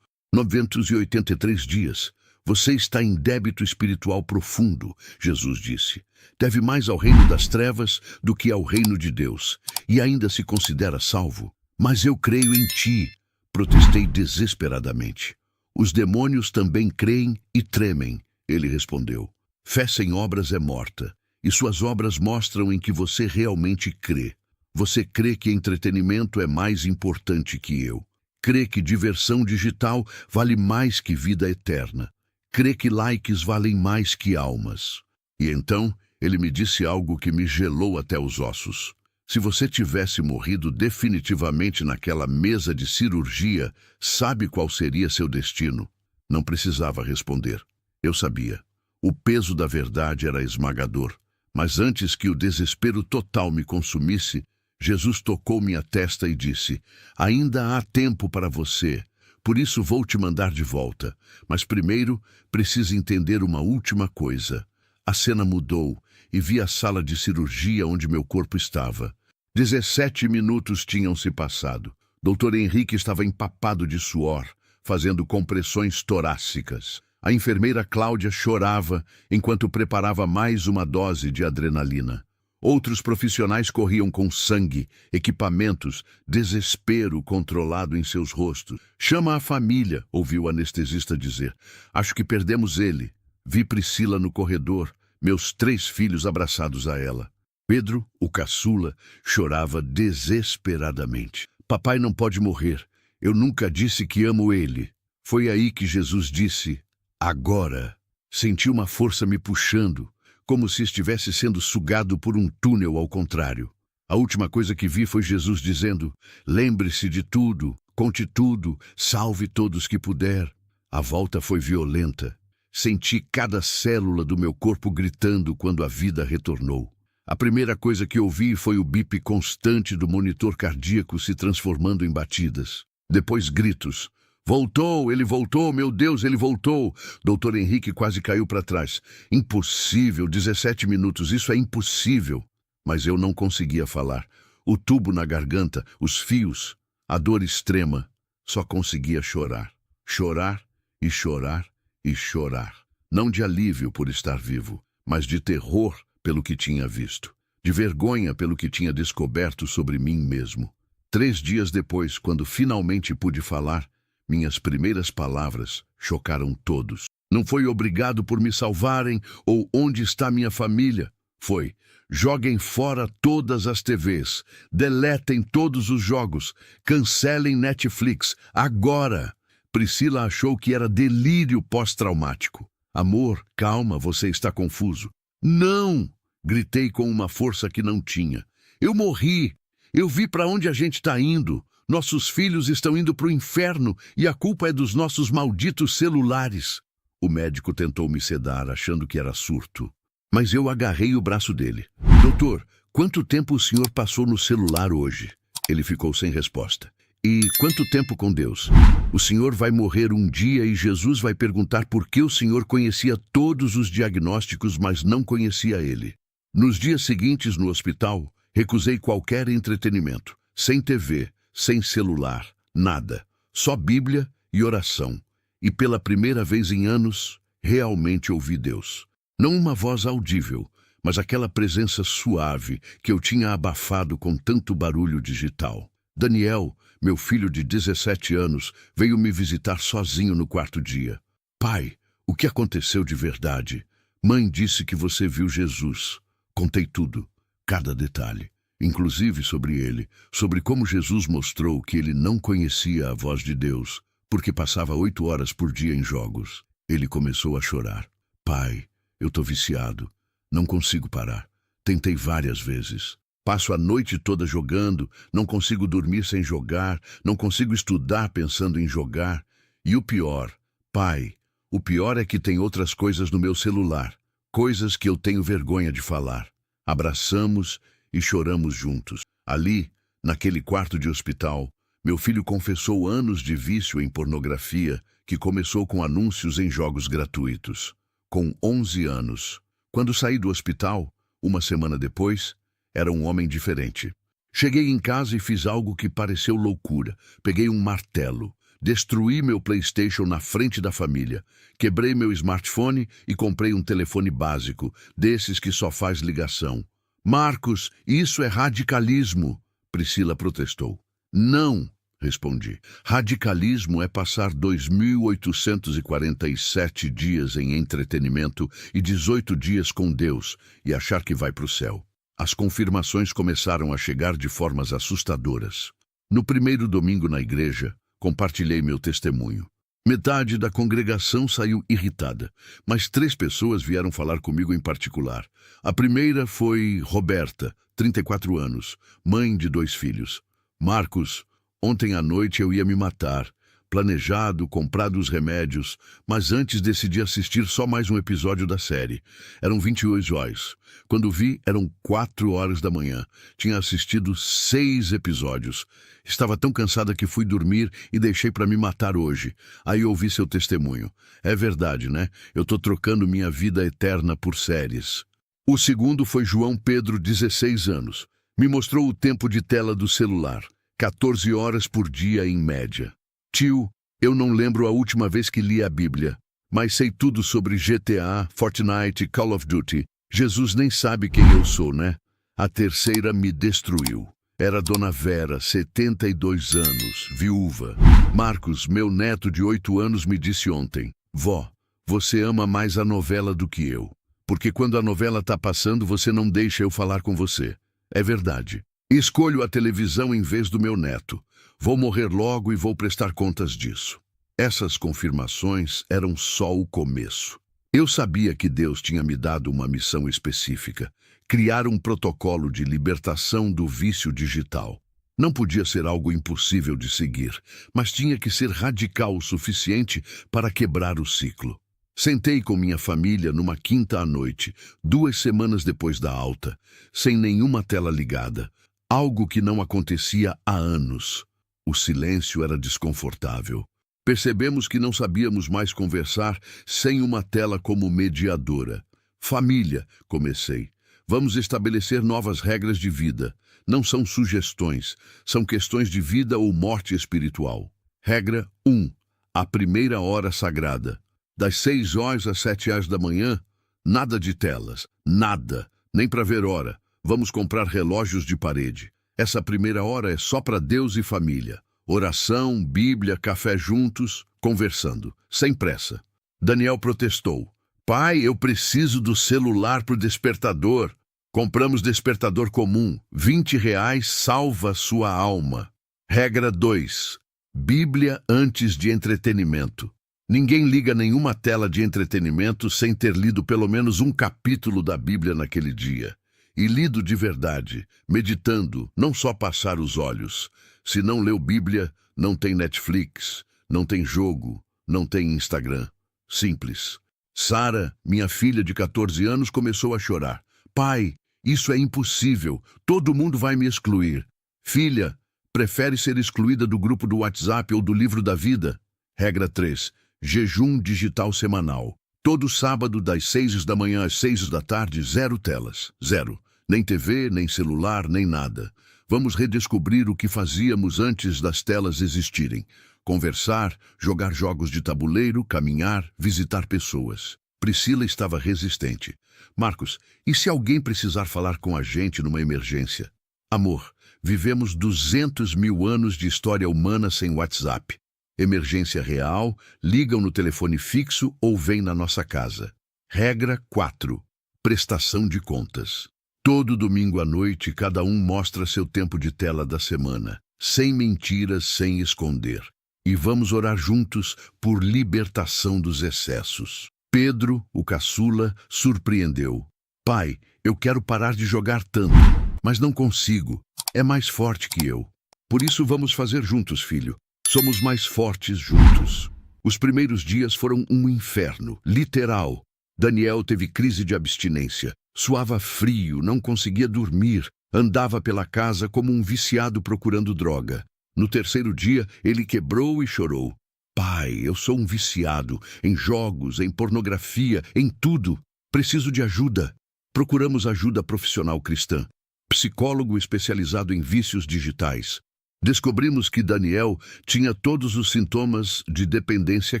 983 dias. Você está em débito espiritual profundo, Jesus disse. Deve mais ao reino das trevas do que ao reino de Deus, e ainda se considera salvo. Mas eu creio em ti, protestei desesperadamente. Os demônios também creem e tremem, ele respondeu. Fé sem obras é morta, e suas obras mostram em que você realmente crê. Você crê que entretenimento é mais importante que eu. Crê que diversão digital vale mais que vida eterna. Crê que likes valem mais que almas. E então, ele me disse algo que me gelou até os ossos. Se você tivesse morrido definitivamente naquela mesa de cirurgia, sabe qual seria seu destino? Não precisava responder. Eu sabia. O peso da verdade era esmagador. Mas antes que o desespero total me consumisse, Jesus tocou minha testa e disse: ainda há tempo para você, por isso vou te mandar de volta. Mas primeiro, precisa entender uma última coisa. A cena mudou e vi a sala de cirurgia onde meu corpo estava. 17 minutos tinham se passado. Dr. Henrique estava empapado de suor, fazendo compressões torácicas. A enfermeira Cláudia chorava enquanto preparava mais uma dose de adrenalina. Outros profissionais corriam com sangue, equipamentos, desespero controlado em seus rostos. Chama a família, ouviu o anestesista dizer. Acho que perdemos ele. Vi Priscila no corredor, meus 3 filhos abraçados a ela. Pedro, o caçula, chorava desesperadamente. Papai não pode morrer. Eu nunca disse que amo ele. Foi aí que Jesus disse, agora. Senti uma força me puxando, como se estivesse sendo sugado por um túnel ao contrário. A última coisa que vi foi Jesus dizendo, lembre-se de tudo, conte tudo, salve todos que puder. A volta foi violenta. Senti cada célula do meu corpo gritando quando a vida retornou. A primeira coisa que ouvi foi o bip constante do monitor cardíaco se transformando em batidas. Depois gritos. Voltou, meu Deus, ele voltou. Dr. Henrique quase caiu para trás. Impossível, 17 minutos, isso é impossível. Mas eu não conseguia falar. O tubo na garganta, os fios, a dor extrema. Só conseguia chorar. Chorar e chorar e chorar. Não de alívio por estar vivo, mas de terror pelo que tinha visto. De vergonha pelo que tinha descoberto sobre mim mesmo. 3 dias depois, quando finalmente pude falar, minhas primeiras palavras chocaram todos. Não foi obrigado por me salvarem ou onde está minha família. Foi, joguem fora todas as TVs, deletem todos os jogos, cancelem Netflix, agora. Priscila achou que era delírio pós-traumático. Amor, calma, você está confuso. Não! Gritei com uma força que não tinha. Eu morri. Eu vi para onde a gente está indo. Nossos filhos estão indo para o inferno e a culpa é dos nossos malditos celulares. O médico tentou me sedar, achando que era surto. Mas eu agarrei o braço dele. Doutor, quanto tempo o senhor passou no celular hoje? Ele ficou sem resposta. E quanto tempo com Deus? O senhor vai morrer um dia e Jesus vai perguntar por que o senhor conhecia todos os diagnósticos, mas não conhecia ele. Nos dias seguintes, no hospital, recusei qualquer entretenimento. Sem TV, sem celular, nada. Só Bíblia e oração. E pela primeira vez em anos, realmente ouvi Deus. Não uma voz audível, mas aquela presença suave que eu tinha abafado com tanto barulho digital. Daniel, meu filho de 17 anos, veio me visitar sozinho no 4º dia. Pai, o que aconteceu de verdade? Mãe disse que você viu Jesus. Contei tudo, cada detalhe, inclusive sobre ele, sobre como Jesus mostrou que ele não conhecia a voz de Deus, porque passava 8 horas por dia em jogos. Ele começou a chorar. Pai, eu tô viciado. Não consigo parar. Tentei várias vezes. Passo a noite toda jogando, não consigo dormir sem jogar, não consigo estudar pensando em jogar. E o pior, pai, o pior é que tem outras coisas no meu celular, coisas que eu tenho vergonha de falar. Abraçamos e choramos juntos. Ali, naquele quarto de hospital, meu filho confessou anos de vício em pornografia, que começou com anúncios em jogos gratuitos. Com 11 anos. Quando saí do hospital, uma semana depois, era um homem diferente. Cheguei em casa e fiz algo que pareceu loucura. Peguei um martelo, destruí meu PlayStation na frente da família, quebrei meu smartphone e comprei um telefone básico, desses que só faz ligação. Marcos, isso é radicalismo, Priscila protestou. Não, respondi. Radicalismo é passar 2.847 dias em entretenimento e 18 dias com Deus e achar que vai para o céu. As confirmações começaram a chegar de formas assustadoras. No primeiro domingo na igreja, compartilhei meu testemunho. Metade da congregação saiu irritada, mas 3 pessoas vieram falar comigo em particular. A primeira foi Roberta, 34 anos, mãe de 2 filhos. Marcos, ontem à noite eu ia me matar. Planejado, comprado os remédios, mas antes decidi assistir só mais um episódio da série. Eram 28 horas. Quando vi, eram 4 horas da manhã. Tinha assistido 6 episódios. Estava tão cansada que fui dormir e deixei para me matar hoje. Aí ouvi seu testemunho. É verdade, né? Eu tô trocando minha vida eterna por séries. O segundo foi João Pedro, 16 anos. Me mostrou o tempo de tela do celular. 14 horas por dia em média. Tio, eu não lembro a última vez que li a Bíblia, mas sei tudo sobre GTA, Fortnite, Call of Duty. Jesus nem sabe quem eu sou, né? A terceira me destruiu. Era Dona Vera, 72 anos, viúva. Marcos, meu neto de 8 anos, me disse ontem: Vó, você ama mais a novela do que eu. Porque quando a novela tá passando, você não deixa eu falar com você. É verdade. Escolho a televisão em vez do meu neto. Vou morrer logo e vou prestar contas disso. Essas confirmações eram só o começo. Eu sabia que Deus tinha me dado uma missão específica: criar um protocolo de libertação do vício digital. Não podia ser algo impossível de seguir, mas tinha que ser radical o suficiente para quebrar o ciclo. Sentei com minha família numa quinta à noite, 2 semanas depois da alta, sem nenhuma tela ligada, algo que não acontecia há anos. O silêncio era desconfortável. Percebemos que não sabíamos mais conversar sem uma tela como mediadora. Família, comecei. Vamos estabelecer novas regras de vida. Não são sugestões, são questões de vida ou morte espiritual. Regra 1. A primeira hora sagrada. Das 6 horas às 7 horas da manhã, nada de telas, nada, nem para ver hora. Vamos comprar relógios de parede. Essa primeira hora é só para Deus e família. Oração, Bíblia, café juntos, conversando, sem pressa. Daniel protestou. Pai, eu preciso do celular pro despertador. Compramos despertador comum. R$20 salva sua alma. Regra 2. Bíblia antes de entretenimento. Ninguém liga nenhuma tela de entretenimento sem ter lido pelo menos um capítulo da Bíblia naquele dia. E lido de verdade, meditando, não só passar os olhos. Se não leu Bíblia, não tem Netflix, não tem jogo, não tem Instagram. Simples. Sara, minha filha de 14 anos, começou a chorar. Pai, isso é impossível. Todo mundo vai me excluir. Filha, prefere ser excluída do grupo do WhatsApp ou do livro da vida? Regra 3. Jejum digital semanal. Todo sábado, das 6 da manhã às 6 da tarde, 0 telas. 0. Nem TV, nem celular, nem nada. Vamos redescobrir o que fazíamos antes das telas existirem. Conversar, jogar jogos de tabuleiro, caminhar, visitar pessoas. Priscila estava resistente. Marcos, e se alguém precisar falar com a gente numa emergência? Amor, vivemos 200 mil anos de história humana sem WhatsApp. Emergência real, ligam no telefone fixo ou vêm na nossa casa. Regra 4. Prestação de contas. Todo domingo à noite, cada um mostra seu tempo de tela da semana, sem mentiras, sem esconder. E vamos orar juntos por libertação dos excessos. Pedro, o caçula, surpreendeu. Pai, eu quero parar de jogar tanto, mas não consigo. É mais forte que eu. Por isso vamos fazer juntos, filho. Somos mais fortes juntos. Os primeiros dias foram um inferno, literal. Daniel teve crise de abstinência. Suava frio, não conseguia dormir. Andava pela casa como um viciado procurando droga. No terceiro dia, ele quebrou e chorou. Pai, eu sou um viciado em jogos, em pornografia, em tudo. Preciso de ajuda. Procuramos ajuda profissional cristã. Psicólogo especializado em vícios digitais. Descobrimos que Daniel tinha todos os sintomas de dependência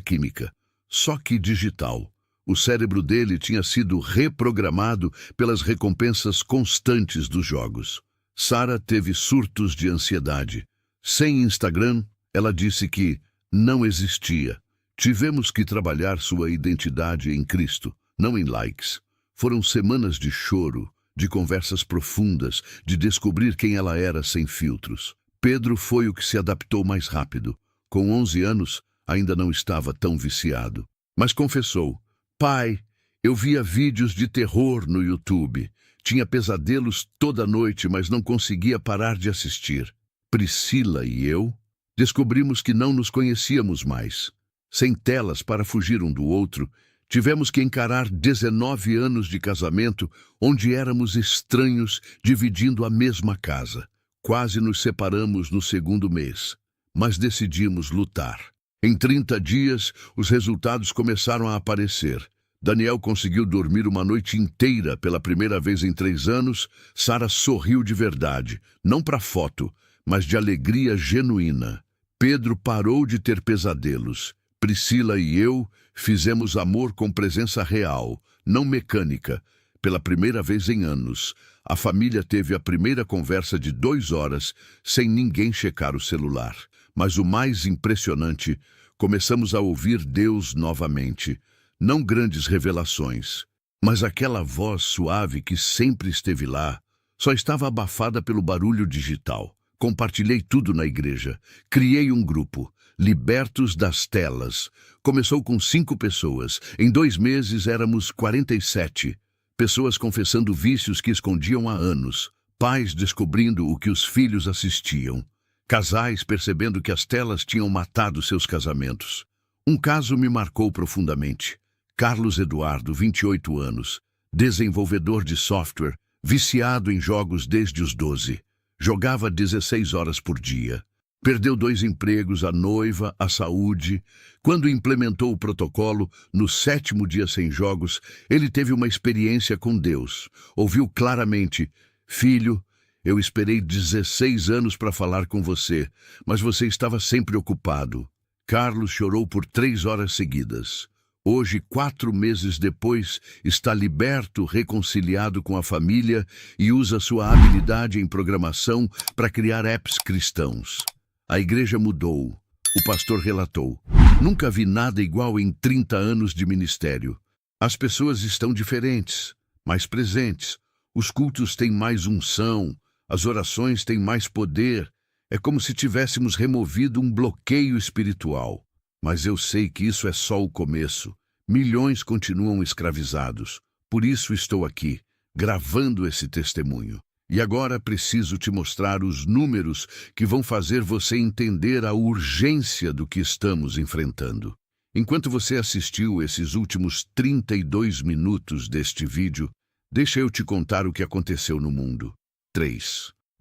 química, só que digital. O cérebro dele tinha sido reprogramado pelas recompensas constantes dos jogos. Sara teve surtos de ansiedade. Sem Instagram, ela disse que não existia. Tivemos que trabalhar sua identidade em Cristo, não em likes. Foram semanas de choro, de conversas profundas, de descobrir quem ela era sem filtros. Pedro foi o que se adaptou mais rápido. Com 11 anos, ainda não estava tão viciado. Mas confessou: Pai, eu via vídeos de terror no YouTube. Tinha pesadelos toda noite, mas não conseguia parar de assistir. Priscila e eu descobrimos que não nos conhecíamos mais. Sem telas para fugir um do outro, tivemos que encarar 19 anos de casamento, onde éramos estranhos, dividindo a mesma casa. Quase nos separamos no segundo mês, mas decidimos lutar. Em 30 dias, os resultados começaram a aparecer. Daniel conseguiu dormir uma noite inteira pela primeira vez em 3 anos. Sara sorriu de verdade, não para foto, mas de alegria genuína. Pedro parou de ter pesadelos. Priscila e eu fizemos amor com presença real, não mecânica, pela primeira vez em anos. A família teve a primeira conversa de 2 horas, sem ninguém checar o celular. Mas o mais impressionante, começamos a ouvir Deus novamente. Não grandes revelações, mas aquela voz suave que sempre esteve lá, só estava abafada pelo barulho digital. Compartilhei tudo na igreja. Criei um grupo, Libertos das Telas. Começou com 5 pessoas. Em 2 meses éramos 47. Pessoas confessando vícios que escondiam há anos. Pais descobrindo o que os filhos assistiam. Casais percebendo que as telas tinham matado seus casamentos. Um caso me marcou profundamente. Carlos Eduardo, 28 anos, desenvolvedor de software, viciado em jogos desde os 12. Jogava 16 horas por dia. Perdeu 2 empregos, a noiva, a saúde. Quando implementou o protocolo, no 7º dia sem jogos, ele teve uma experiência com Deus. Ouviu claramente: Filho, eu esperei 16 anos para falar com você, mas você estava sempre ocupado. Carlos chorou por 3 horas seguidas. Hoje, 4 meses depois, está liberto, reconciliado com a família e usa sua habilidade em programação para criar apps cristãos. A igreja mudou. O pastor relatou: Nunca vi nada igual em 30 anos de ministério. As pessoas estão diferentes, mais presentes. Os cultos têm mais unção, as orações têm mais poder. É como se tivéssemos removido um bloqueio espiritual. Mas eu sei que isso é só o começo. Milhões continuam escravizados. Por isso estou aqui, gravando esse testemunho. E agora preciso te mostrar os números que vão fazer você entender a urgência do que estamos enfrentando. Enquanto você assistiu esses últimos 32 minutos deste vídeo, deixa eu te contar o que aconteceu no mundo.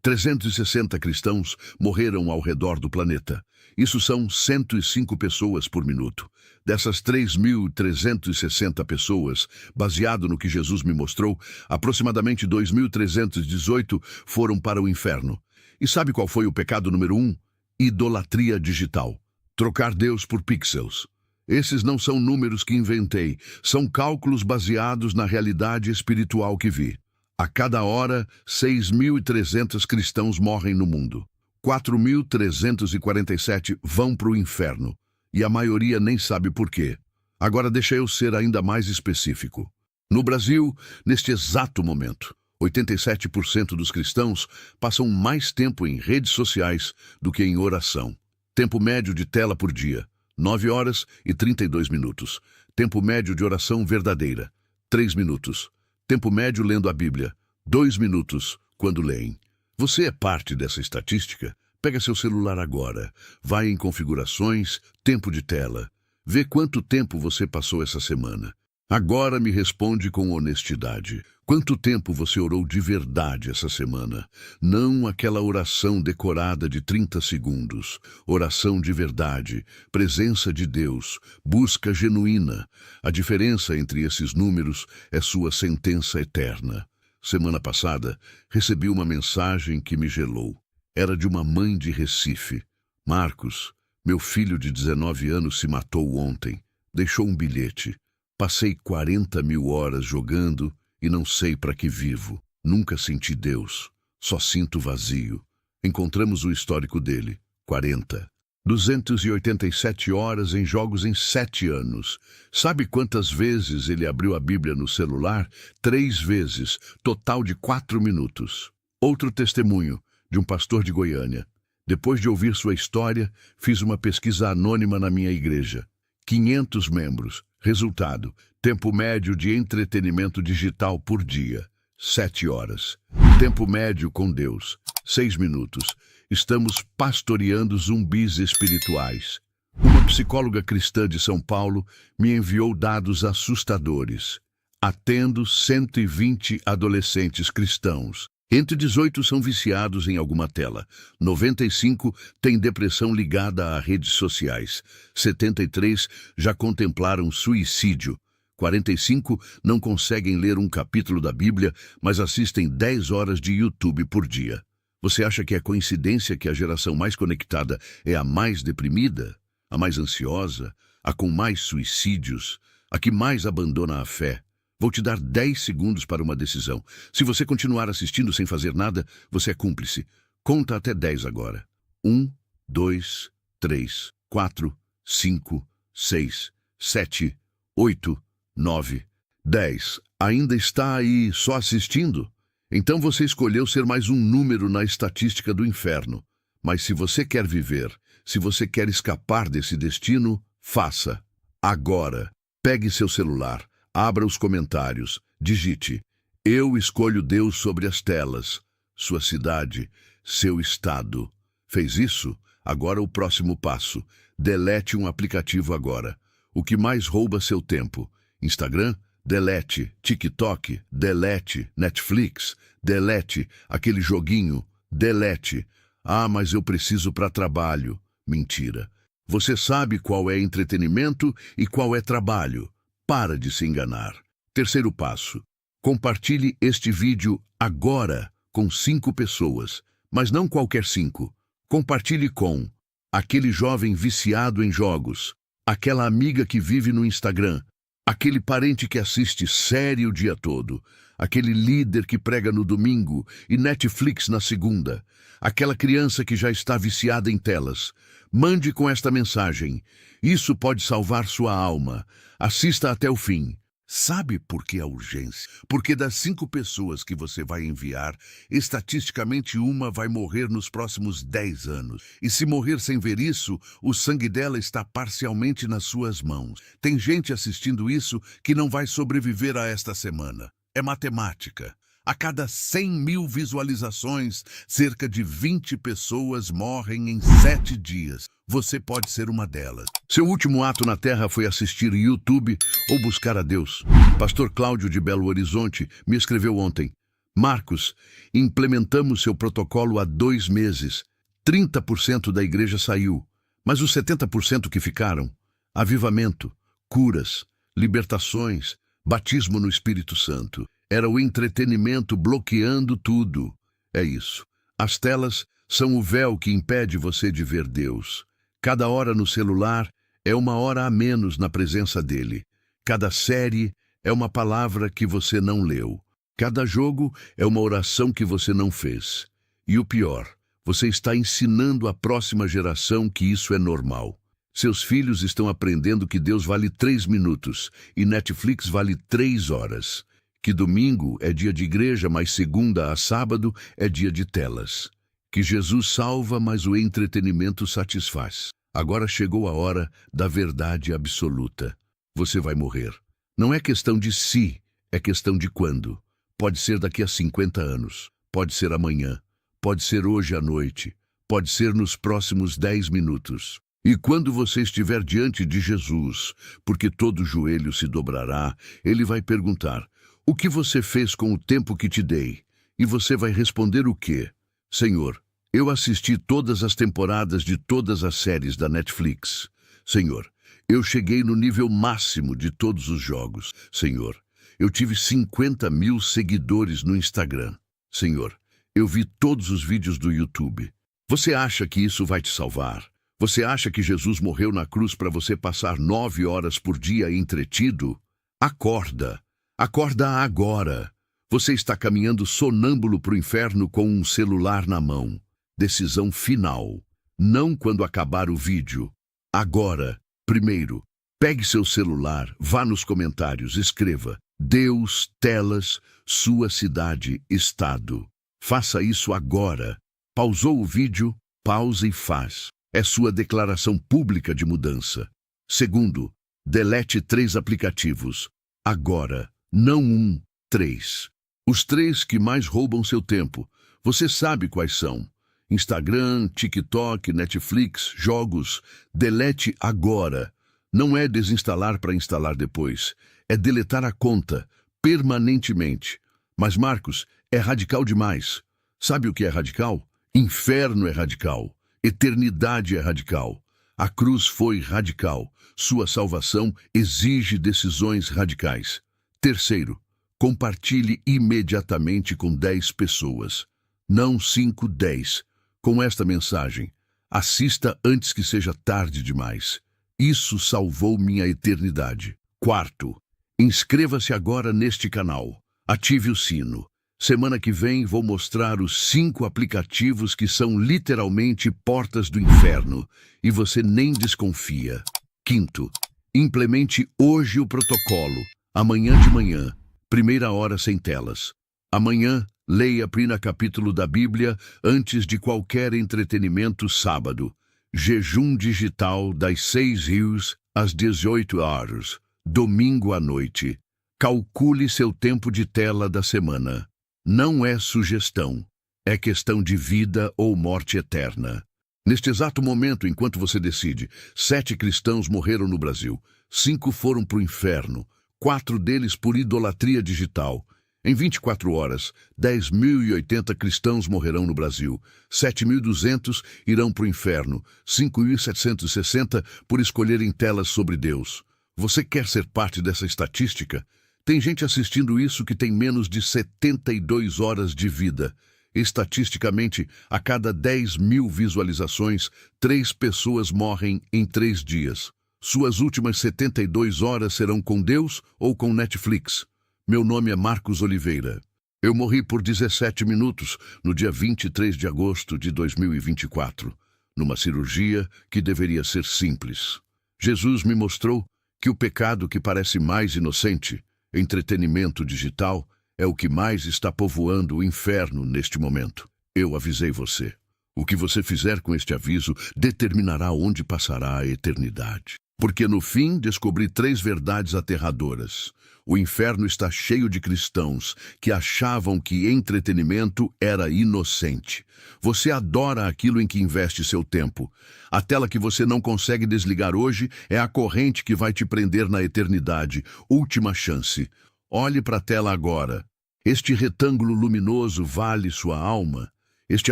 360 cristãos morreram ao redor do planeta. Isso são 105 pessoas por minuto. Dessas 3.360 pessoas, baseado no que Jesus me mostrou, aproximadamente 2.318 foram para o inferno. E sabe qual foi o pecado número 1? Idolatria digital. Trocar Deus por pixels. Esses não são números que inventei, são cálculos baseados na realidade espiritual que vi. A cada hora, 6.300 cristãos morrem no mundo. 4.347 vão para o inferno. e a maioria nem sabe por quê. Agora deixa eu ser ainda mais específico. No Brasil, neste exato momento, 87% dos cristãos passam mais tempo em redes sociais do que em oração. Tempo médio de tela por dia, 9 horas e 32 minutos. Tempo médio de oração verdadeira, 3 minutos. Tempo médio lendo a Bíblia, 2 minutos quando leem. Você é parte dessa estatística? Pega seu celular agora, vai em configurações, tempo de tela. Vê quanto tempo você passou essa semana. Agora me responde com honestidade. Quanto tempo você orou de verdade essa semana? Não aquela oração decorada de 30 segundos. Oração de verdade, presença de Deus, busca genuína. A diferença entre esses números é sua sentença eterna. Semana passada, recebi uma mensagem que me gelou. Era de uma mãe de Recife. Marcos, meu filho de 19 anos se matou ontem. Deixou um bilhete. Passei 40 mil horas jogando e não sei para que vivo. Nunca senti Deus. Só sinto vazio. Encontramos o histórico dele. 40. 287 horas em jogos em 7 anos. Sabe quantas vezes ele abriu a Bíblia no celular? 3 vezes. Total de 4 minutos. Outro testemunho, de um pastor de Goiânia. Depois de ouvir sua história, fiz uma pesquisa anônima na minha igreja. 500 membros. Resultado, tempo médio de entretenimento digital por dia, 7 horas. Tempo médio com Deus, 6 minutos. Estamos pastoreando zumbis espirituais. Uma psicóloga cristã de São Paulo me enviou dados assustadores. Atendo 120 adolescentes cristãos. Entre 18 são viciados em alguma tela, 95 têm depressão ligada a redes sociais, 73 já contemplaram suicídio, 45 não conseguem ler um capítulo da Bíblia, mas assistem 10 horas de YouTube por dia. Você acha que é coincidência que a geração mais conectada é a mais deprimida, a mais ansiosa, a com mais suicídios, a que mais abandona a fé? Vou te dar 10 segundos para uma decisão. Se você continuar assistindo sem fazer nada, você é cúmplice. Conta até 10 agora. 1, 2, 3, 4, 5, 6, 7, 8, 9, 10. Ainda está aí só assistindo? Então você escolheu ser mais um número na estatística do inferno. Mas se você quer viver, se você quer escapar desse destino, faça. Agora. Pegue seu celular. Abra os comentários, digite, eu escolho Deus sobre as telas, sua cidade, seu estado. Fez isso? Agora o próximo passo, delete um aplicativo agora. O que mais rouba seu tempo? Instagram? Delete. TikTok? Delete. Netflix? Delete. Aquele joguinho? Delete. Ah, mas eu preciso para trabalho. Mentira. Você sabe qual é entretenimento e qual é trabalho. Para de se enganar. Terceiro passo. Compartilhe este vídeo agora com 5 pessoas, mas não qualquer 5. Compartilhe com aquele jovem viciado em jogos, aquela amiga que vive no Instagram, aquele parente que assiste série o dia todo, aquele líder que prega no domingo e Netflix na segunda, aquela criança que já está viciada em telas. Mande com esta mensagem. Isso pode salvar sua alma. Assista até o fim. Sabe por que a urgência? Porque das 5 pessoas que você vai enviar, estatisticamente uma vai morrer nos próximos 10 anos. E se morrer sem ver isso, o sangue dela está parcialmente nas suas mãos. Tem gente assistindo isso que não vai sobreviver a esta semana. É matemática. A cada 100 mil visualizações, cerca de 20 pessoas morrem em 7 dias. Você pode ser uma delas. Seu último ato na Terra foi assistir YouTube ou buscar a Deus. Pastor Cláudio de Belo Horizonte me escreveu ontem. Marcos, implementamos seu protocolo há 2 meses. 30% da igreja saiu. Mas os 70% que ficaram? Avivamento, curas, libertações, batismo no Espírito Santo. Era o entretenimento bloqueando tudo. É isso. As telas são o véu que impede você de ver Deus. Cada hora no celular é 1 hora a menos na presença dele. Cada série é uma palavra que você não leu. Cada jogo é uma oração que você não fez. E o pior, você está ensinando à próxima geração que isso é normal. Seus filhos estão aprendendo que Deus vale 3 minutos e Netflix vale 3 horas. Que domingo é dia de igreja, mas segunda a sábado é dia de telas. Que Jesus salva, mas o entretenimento satisfaz. Agora chegou a hora da verdade absoluta. Você vai morrer. Não é questão de se, é questão de quando. Pode ser daqui a 50 anos, pode ser amanhã, pode ser hoje à noite, pode ser nos próximos 10 minutos. E quando você estiver diante de Jesus, porque todo joelho se dobrará, ele vai perguntar: o que você fez com o tempo que te dei? E você vai responder o quê? Senhor, eu assisti todas as temporadas de todas as séries da Netflix. Senhor, eu cheguei no nível máximo de todos os jogos. Senhor, eu tive 50 mil seguidores no Instagram. Senhor, eu vi todos os vídeos do YouTube. Você acha que isso vai te salvar? Você acha que Jesus morreu na cruz para você passar 9 horas por dia entretido? Acorda. Acorda agora. Você está caminhando sonâmbulo para o inferno com um celular na mão. Decisão final. Não quando acabar o vídeo. Agora. Primeiro, pegue seu celular, vá nos comentários, escreva: Deus, telas, sua cidade, estado. Faça isso agora. Pausou o vídeo? Pausa e faz. É sua declaração pública de mudança. Segundo, delete 3 aplicativos. Agora. Não 3. Os 3 que mais roubam seu tempo. Você sabe quais são. Instagram, TikTok, Netflix, jogos. Delete agora. Não é desinstalar para instalar depois. É deletar a conta, permanentemente. Mas, Marcos, é radical demais. Sabe o que é radical? Inferno é radical. Eternidade é radical. A cruz foi radical. Sua salvação exige decisões radicais. Terceiro, compartilhe imediatamente com 10 pessoas. Não 5, 10. Com esta mensagem, assista antes que seja tarde demais. Isso salvou minha eternidade. Quarto, inscreva-se agora neste canal. Ative o sino. Semana que vem vou mostrar os 5 aplicativos que são literalmente portas do inferno e você nem desconfia. Quinto, implemente hoje o protocolo. Amanhã de manhã, 1ª hora sem telas. Amanhã, leia primeiro capítulo da Bíblia antes de qualquer entretenimento sábado. Jejum digital das 6 rios às 18 horas. Domingo à noite. Calcule seu tempo de tela da semana. Não é sugestão. É questão de vida ou morte eterna. Neste exato momento, enquanto você decide, 7 cristãos morreram no Brasil. 5 foram para o inferno. 4 deles por idolatria digital. Em 24 horas, 10.080 cristãos morrerão no Brasil. 7.200 irão para o inferno. 5.760 por escolherem telas sobre Deus. Você quer ser parte dessa estatística? Tem gente assistindo isso que tem menos de 72 horas de vida. Estatisticamente, a cada 10.000 visualizações, 3 pessoas morrem em 3 dias. Suas últimas 72 horas serão com Deus ou com Netflix. Meu nome é Marcos Oliveira. Eu morri por 17 minutos no dia 23 de agosto de 2024, numa cirurgia que deveria ser simples. Jesus me mostrou que o pecado que parece mais inocente, entretenimento digital, é o que mais está povoando o inferno neste momento. Eu avisei você. O que você fizer com este aviso determinará onde passará a eternidade. Porque no fim descobri 3 verdades aterradoras. O inferno está cheio de cristãos que achavam que entretenimento era inocente. Você adora aquilo em que investe seu tempo. A tela que você não consegue desligar hoje é a corrente que vai te prender na eternidade. Última chance. Olhe para a tela agora. Este retângulo luminoso vale sua alma? Este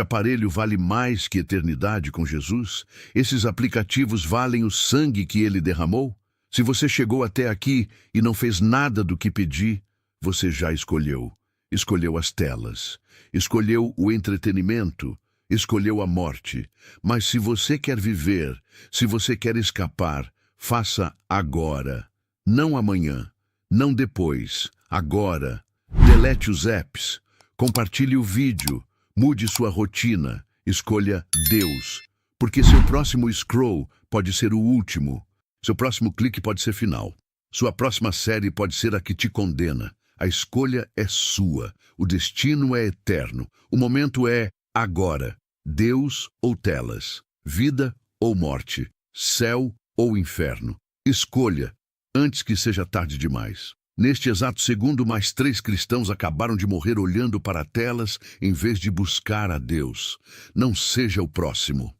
aparelho vale mais que eternidade com Jesus? Esses aplicativos valem o sangue que ele derramou? Se você chegou até aqui e não fez nada do que pedi, você já escolheu. Escolheu as telas, escolheu o entretenimento, escolheu a morte. Mas se você quer viver, se você quer escapar, faça agora. Não amanhã, não depois, agora. Delete os apps, compartilhe o vídeo, mude sua rotina, escolha Deus. Porque seu próximo scroll pode ser o último. Seu próximo clique pode ser final. Sua próxima série pode ser a que te condena. A escolha é sua. O destino é eterno. O momento é agora. Deus ou telas. Vida ou morte. Céu ou inferno. Escolha, antes que seja tarde demais. Neste exato segundo, mais 3 cristãos acabaram de morrer olhando para telas em vez de buscar a Deus. Não seja o próximo.